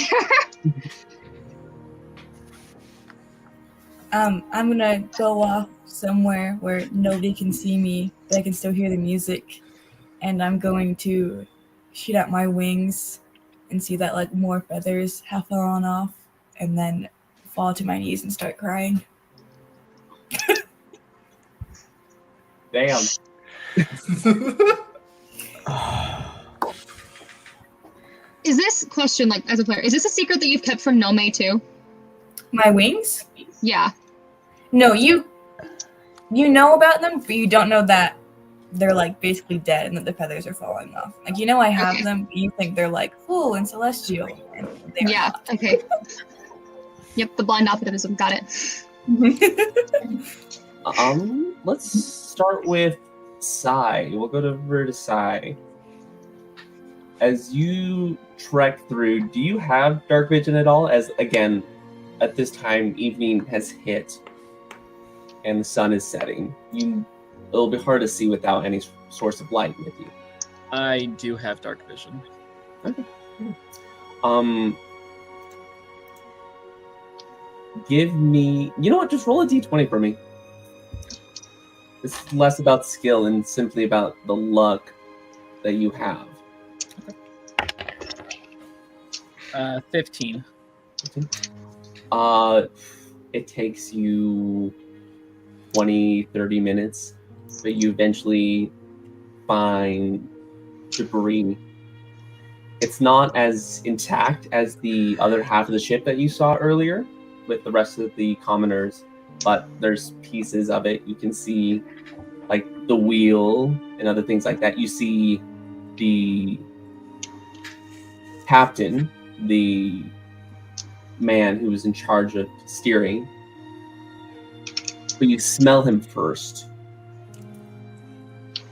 I'm gonna go off somewhere where nobody can see me, but I can still hear the music, and I'm going to shoot out my wings and see that like more feathers have fallen off, and then fall to my knees and start crying.
Damn.
Is this question, like, as a player, is this a secret that you've kept from Nomei too?
My wings?
Yeah.
No, you know about them, but you don't know that they're like basically dead and that the feathers are falling off. Like, you know I have
Okay.
them, but you think they're like full and celestial. And they are
Yeah,
not.
okay. Yep, the blind optimism, got it.
Let's start with Sai. We'll go over to Sai. As you trek through, do you have dark vision at all? As again, at this time, evening has hit and the sun is setting. It'll be hard to see without any source of light with you.
I do have dark vision.
Okay. Give me. You know what? Just roll a d20 for me. It's less about skill and simply about the luck that you have.
15.
It takes you 20, 30 minutes, but you eventually find debris. It's not as intact as the other half of the ship that you saw earlier with the rest of the commoners, but there's pieces of it. You can see like the wheel and other things like that. You see the captain, the man who was in charge of steering, but you smell him first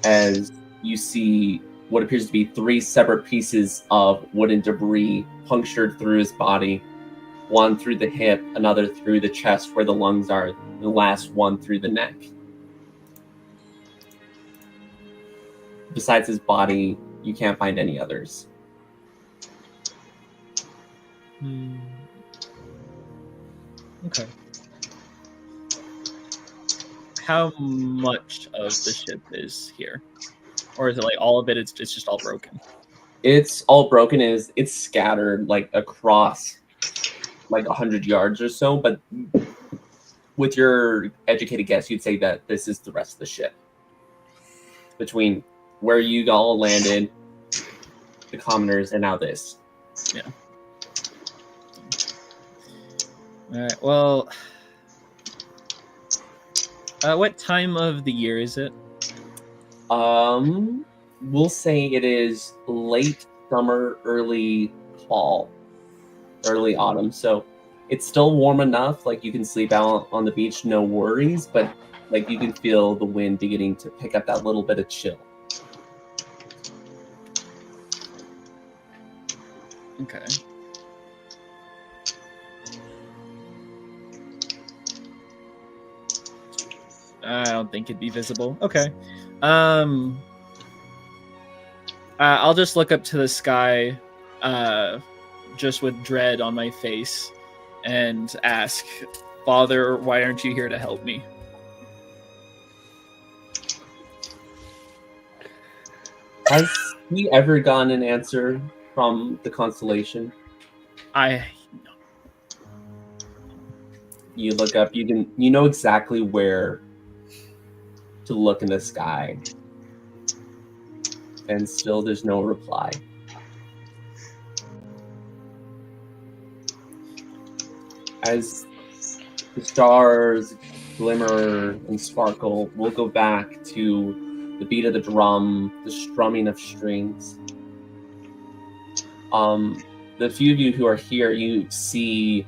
as you see what appears to be 3 separate pieces of wooden debris punctured through his body. One through the hip, another through the chest where the lungs are, and the last one through the neck. Besides his body, you can't find any others.
Okay. How much of the ship is here? Or is it like all of it, it's just all broken?
It's all broken. It's scattered like across like 100 yards or so, but with your educated guess, you'd say that this is the rest of the ship. Between where you all landed, the commoners, and now this.
Yeah. All right. Well, what time of the year is it?
We'll say it is late summer, early fall, early autumn. So it's still warm enough, like you can sleep out on the beach, no worries. But like you can feel the wind beginning to pick up that little bit of chill.
Okay. I don't think it'd be visible. Okay. I'll just look up to the sky, just with dread on my face, and ask, Father, why aren't you here to help me?
Has he ever gotten an answer from the constellation? You look up, you know exactly where to look in the sky. And still there's no reply. As the stars glimmer and sparkle, we'll go back to the beat of the drum, the strumming of strings. The few of you who are here, you see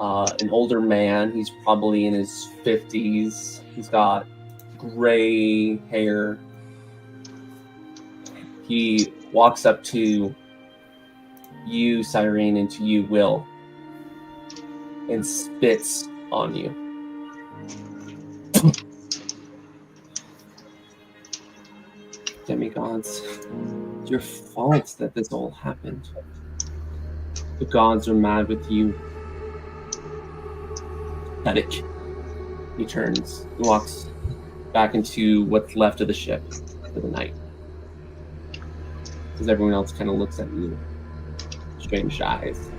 an older man. He's probably in his 50s. He's got gray hair. He walks up to you, Cyrene, and to you, Will, and spits on you. Demigods, it's your fault that this all happened. The gods are mad with you. Pathetic. He turns and walks back into what's left of the ship for the night. As everyone else kind of looks at you, strange eyes.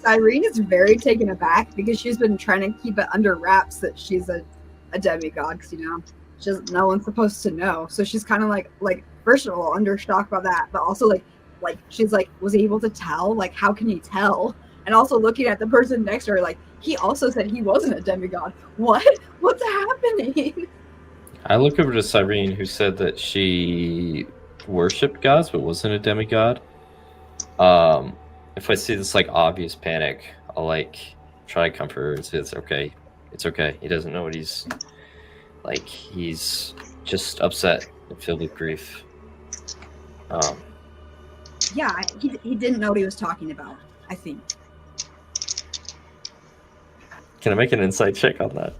Irene is very taken aback because she's been trying to keep it under wraps that she's a demigod, because no one's supposed to know. So she's kind of like first of all under shock about that, but also like she's like, was he able to tell? Like, how can he tell? And also looking at the person next to her, like, he also said he wasn't a demigod. What's happening?
I look over to Cyrene, who said that she worshipped gods but wasn't a demigod. If I see this like obvious panic, I'll like try to comfort her and say it's okay. It's okay. He doesn't know what he's like. He's just upset and filled with grief.
Yeah, he didn't know what he was talking about, I think.
Can I make an insight check on that?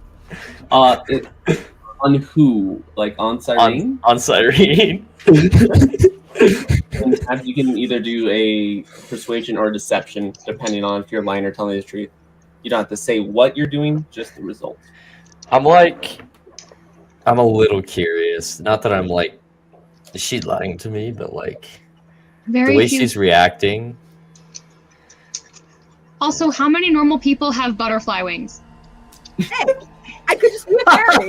On who? Like on Cyrene?
On Cyrene.
And you can either do a persuasion or a deception, depending on if you're lying or telling the truth. You don't have to say what you're doing, just the result.
I'm a little curious. Not that I'm like, is she lying to me? But like, the way she's reacting.
Also, how many normal people have butterfly wings?
Hey, I could just be a fairy.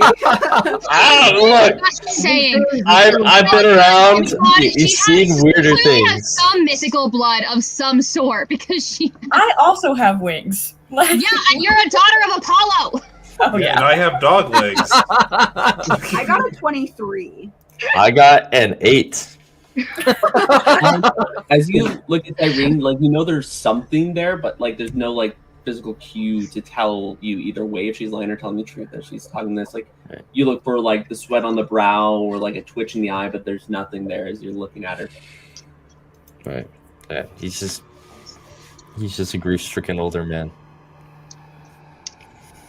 Look,
Just saying.
I've been around. You've seen weirder
Clearly has
things.
some mythical blood of some sort because she.
I also have wings.
Yeah, and you're a daughter of Apollo.
Oh
And I have dog legs.
I got a 23.
I got an 8.
As you look at Irene, like there's something there, but like there's no like physical cue to tell you either way if she's lying or telling the truth that she's talking this. Like you look for like the sweat on the brow or like a twitch in the eye, but there's nothing there as you're looking at her.
Right. Yeah. He's just a grief-stricken older man.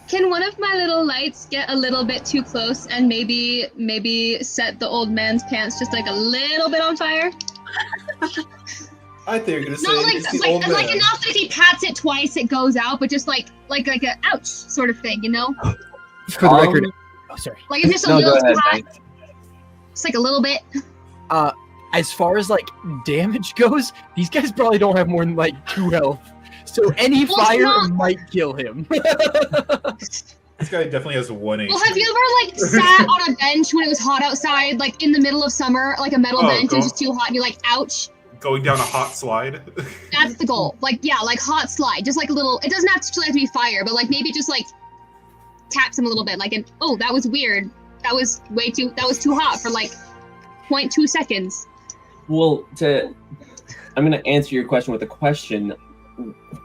Can one of my little lights get a little bit too close and maybe set the old man's pants just like a little bit on fire?
I think you're gonna say
Not like
it's the old man.
enough that if he pats it twice it goes out, but just like a ouch sort of thing,
For the record, oh sorry.
Like it's just a
No,
little
go ahead,
pat,
Mike.
just like a little bit.
As far as like damage goes, these guys probably don't have more than like 2 health. So any
Well, it's
fire
not-
might kill him.
This guy definitely has 1 HP.
Well, have you ever like sat on a bench when it was hot outside, like in the middle of summer, like a metal
Oh,
bench,
go-
and it's just too hot, and you're like, ouch.
Going down a hot slide.
That's the goal. Like, yeah, like hot slide, just like a little. It doesn't have to be fire, but like maybe just like taps him a little bit, like an oh that was weird. That was too hot for like 0.2 seconds.
Well, I'm gonna answer your question with a question.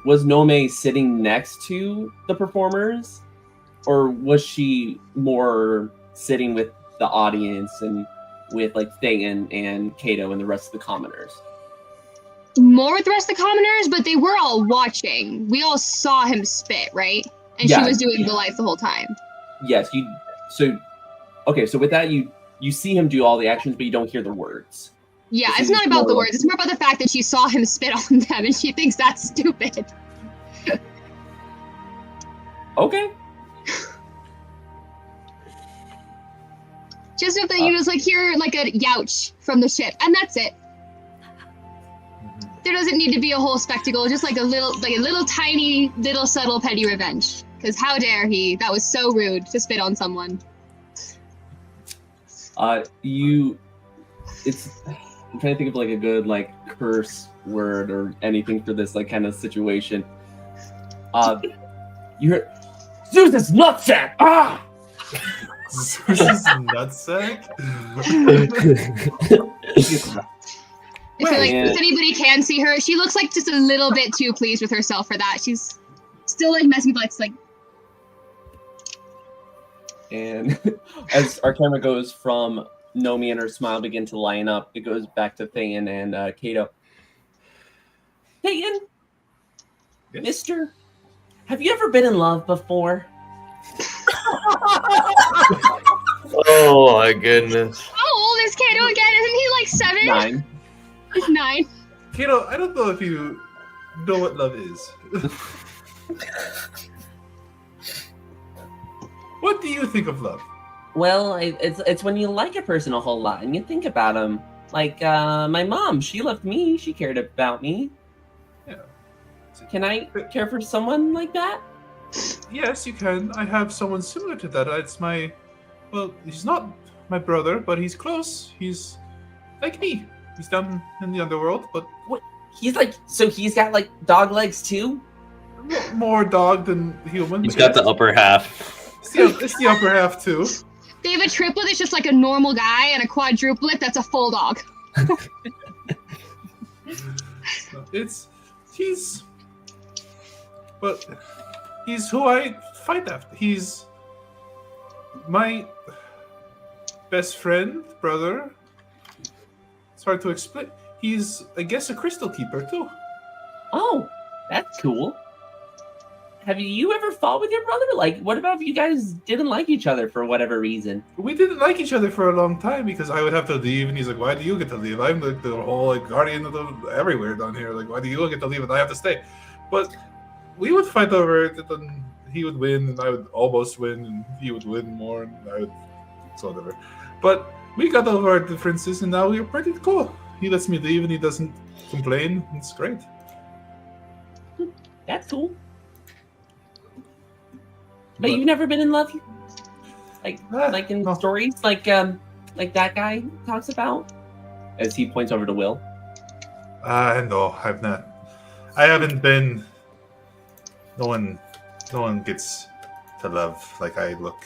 Was Nomei sitting next to the performers, or was she more sitting with the audience and with like Thayton and Kato and the rest of the commoners?
More with the rest of the commoners, but they were all watching. We all saw him spit, right? And
Yeah.
she was doing the life the whole time.
Yes, So with that, you see him do all the actions, but you don't hear the words.
Yeah,
This
it's
is
not about the
more-
words. It's more about the fact that she saw him spit on them and she thinks that's stupid.
Okay.
Just if you just like hear like a youch from the ship, and that's it. There doesn't need to be a whole spectacle, just like a little tiny, little subtle petty revenge. Because how dare he? That was so rude to spit on someone.
I'm trying to think of like a good like curse word or anything for this like kind of situation. You heard Zeus's nutsack! Ah!
Zeus's nutsack?
If anybody can see her, she looks like just a little bit too pleased with herself for that. She's still like messy, but it's like.
And as our camera goes from Nomei and her smile begin to line up, it goes back to Thayton and Kato. Thayton?
Yes?
Mister, have you ever been in love before?
Oh my goodness.
How old is Kato again? Isn't he like 7?
9.
He's 9.
Kato, I don't know if you know what love is. What do you think of love?
Well, it's when you like a person a whole lot and you think about them. Like my mom, she loved me. She cared about me.
Yeah.
Can I care for someone like that?
Yes, you can. I have someone similar to that. Well, he's not my brother, but he's close. He's like me. He's down in the underworld, but
He's got like dog legs too?
more dog than human.
He's got the upper half.
It's the upper half too.
They have a triplet that's just like a normal guy, and a quadruplet that's a full dog.
He's who I fight after. He's my best friend, brother. It's hard to explain. He's, I guess, a crystal keeper too.
Oh, that's cool. Have you ever fought with your brother? Like, what about if you guys didn't like each other for whatever reason?
We didn't like each other for a long time because I would have to leave, and he's like, "Why do you get to leave? I'm the whole like guardian of everywhere down here. Like, why do you get to leave and I have to stay?" But we would fight over it, and he would win, and I would almost win, and he would win more, and I would so whatever. But we got over our differences, and now we're pretty cool. He lets me leave, and he doesn't complain. It's great.
That's cool. But you've never been in love, like in stories, like that guy talks about, as he points over to Will.
No, I've not. I haven't been. No one gets to love like I look.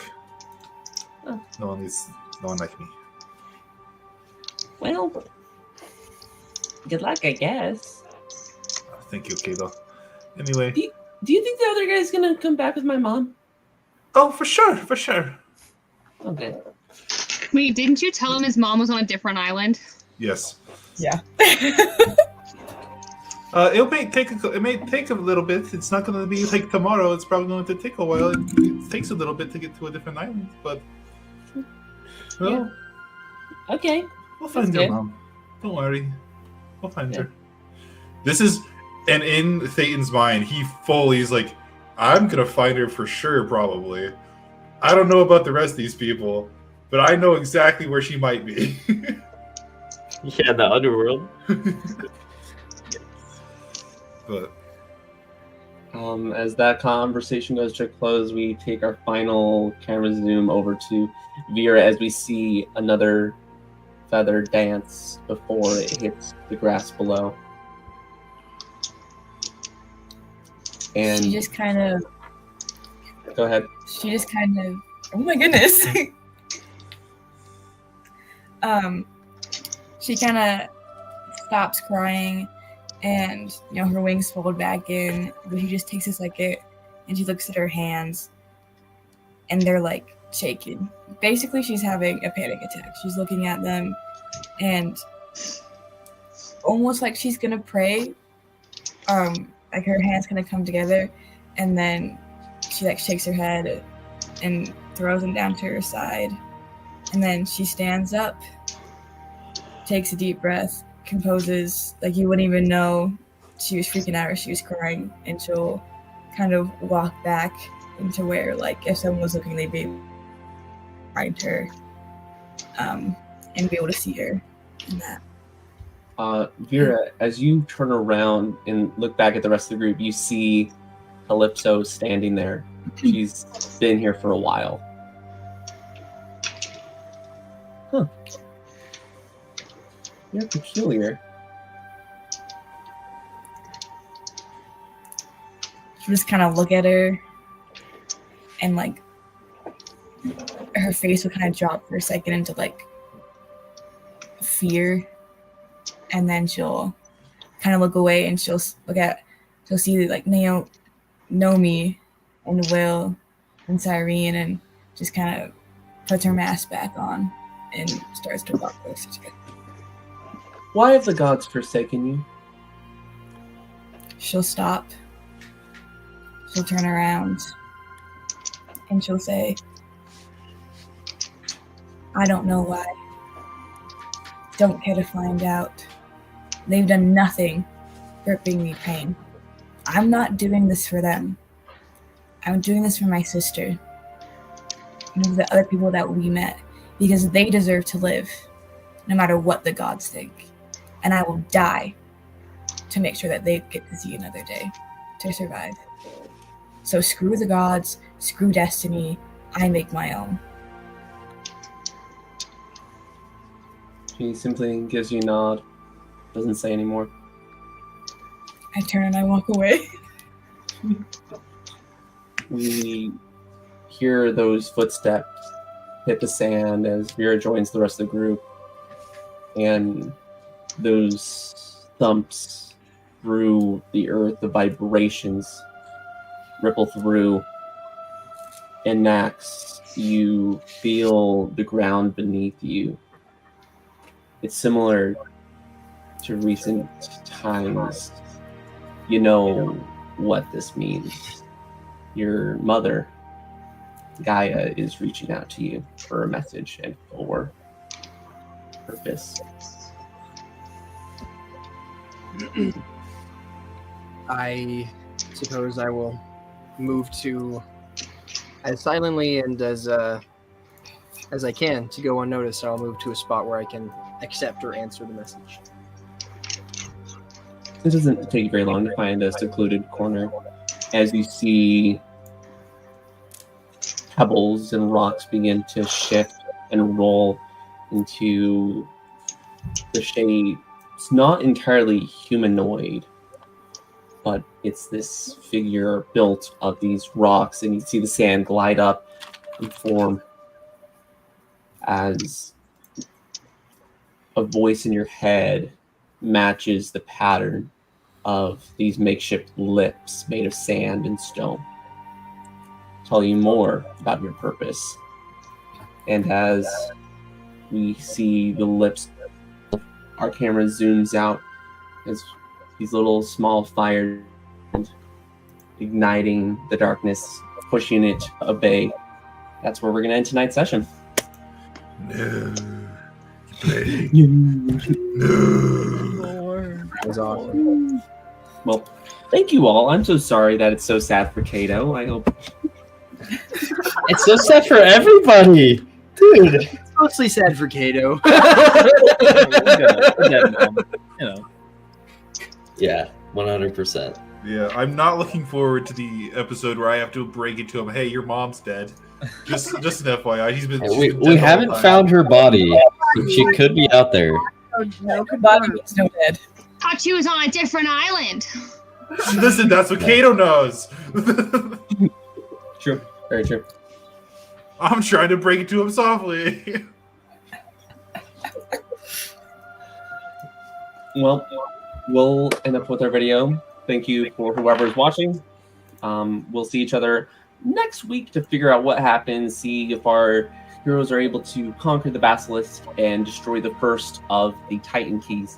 Oh.
No one like me.
Well, good luck, I guess.
Thank you, Kato. Anyway.
Do you think the other guy's gonna come back with my mom?
Oh, for sure.
Okay.
Wait, didn't you tell him his mom was on a different island?
Yes.
Yeah.
It may take a little bit. It's not going to be like tomorrow. It's probably going to take a while. It takes a little bit to get to a different island, but well,
yeah. Okay.
We'll find your mom. Don't worry. We'll find her. This is, and in Thayton's mind, he fully is like, I'm gonna find her for sure, probably. I don't know about the rest of these people, but I know exactly where she might be.
Yeah, the underworld.
But
as that conversation goes to a close, we take our final camera zoom over to Veera as we see another feather dance before it hits the grass below. And
she just kind of.
Go ahead.
She just kind of. Oh my goodness. She kind of stops crying, and her wings fold back in. But she just takes a second, and she looks at her hands, and they're like shaking. Basically, she's having a panic attack. She's looking at them, and almost like she's gonna pray. Like her hands kind of come together, and then she like shakes her head and throws them down to her side, and then she stands up, takes a deep breath, composes, like you wouldn't even know she was freaking out or she was crying, and she'll kind of walk back into where, like, if someone was looking, they'd be behind her, and be able to see her in that.
Veera, as you turn around and look back at the rest of the group, you see Calypso standing there. She's been here for a while. Huh. You're peculiar.
You just kind of look at her, and like her face will kind of drop for a second into like fear, and then she'll kind of look away, and she'll see like Nomei and Will and Cyrene, and just kind of puts her mask back on and starts to walk closer to it.
Why have the gods forsaken you?
She'll stop. She'll turn around, and she'll say, I don't know why. Don't care to find out. They've done nothing but bring me pain. I'm not doing this for them. I'm doing this for my sister and the other people that we met, because they deserve to live, no matter what the gods think. And I will die to make sure that they get to see another day, to survive. So screw the gods, screw destiny, I make my own.
He simply gives you a nod, doesn't say anymore.
I turn and I walk away.
We hear those footsteps hit the sand as Veera joins the rest of the group, and those thumps through the earth, the vibrations ripple through, and Nax, you feel the ground beneath you. It's similar to recent times. You know what this means. Your mother, Gaia, is reaching out to you for a message and for purpose.
I suppose I will move to, as silently and as I can, to go unnoticed. I'll move to a spot where I can accept or answer the message.
It doesn't take very long to find a secluded corner as you see pebbles and rocks begin to shift and roll into the shape. It's not entirely humanoid, but it's this figure built of these rocks, and you see the sand glide up and form as a voice in your head matches the pattern of these makeshift lips made of sand and stone. Tell you more about your purpose. And as we see the lips, our camera zooms out as these little small fires igniting the darkness, pushing it to obey. That's where we're going to end tonight's session.
No.
That was awesome.
Well, thank you all. I'm so sorry that it's so sad for Kato. I hope
It's so sad for everybody, dude.
It's mostly sad for Kato.
Yeah, 100%.
Yeah, I'm not looking forward to the episode where I have to break it to him. Hey, your mom's dead. Just an FYI. She's been.
We haven't found her body. She could be out there.
No, body means no dead.
Thought she was on a different island.
Listen, that's what Kato knows.
True. Very true.
I'm trying to break it to him softly.
Well, we'll end up with our video. Thank you for whoever's watching. We'll see each other next week to figure out what happens, see if our heroes are able to conquer the basilisk and destroy the first of the Titan keys.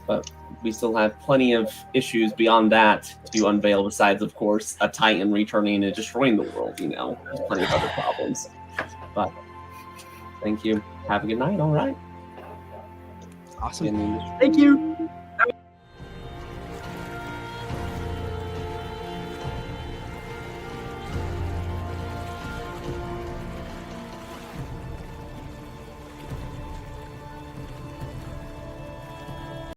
But we still have plenty of issues beyond that to unveil, besides, of course, a Titan returning and destroying the world. You know, there's plenty of other problems. But thank you. Have a good night. All right.
Awesome.
And
Thank you.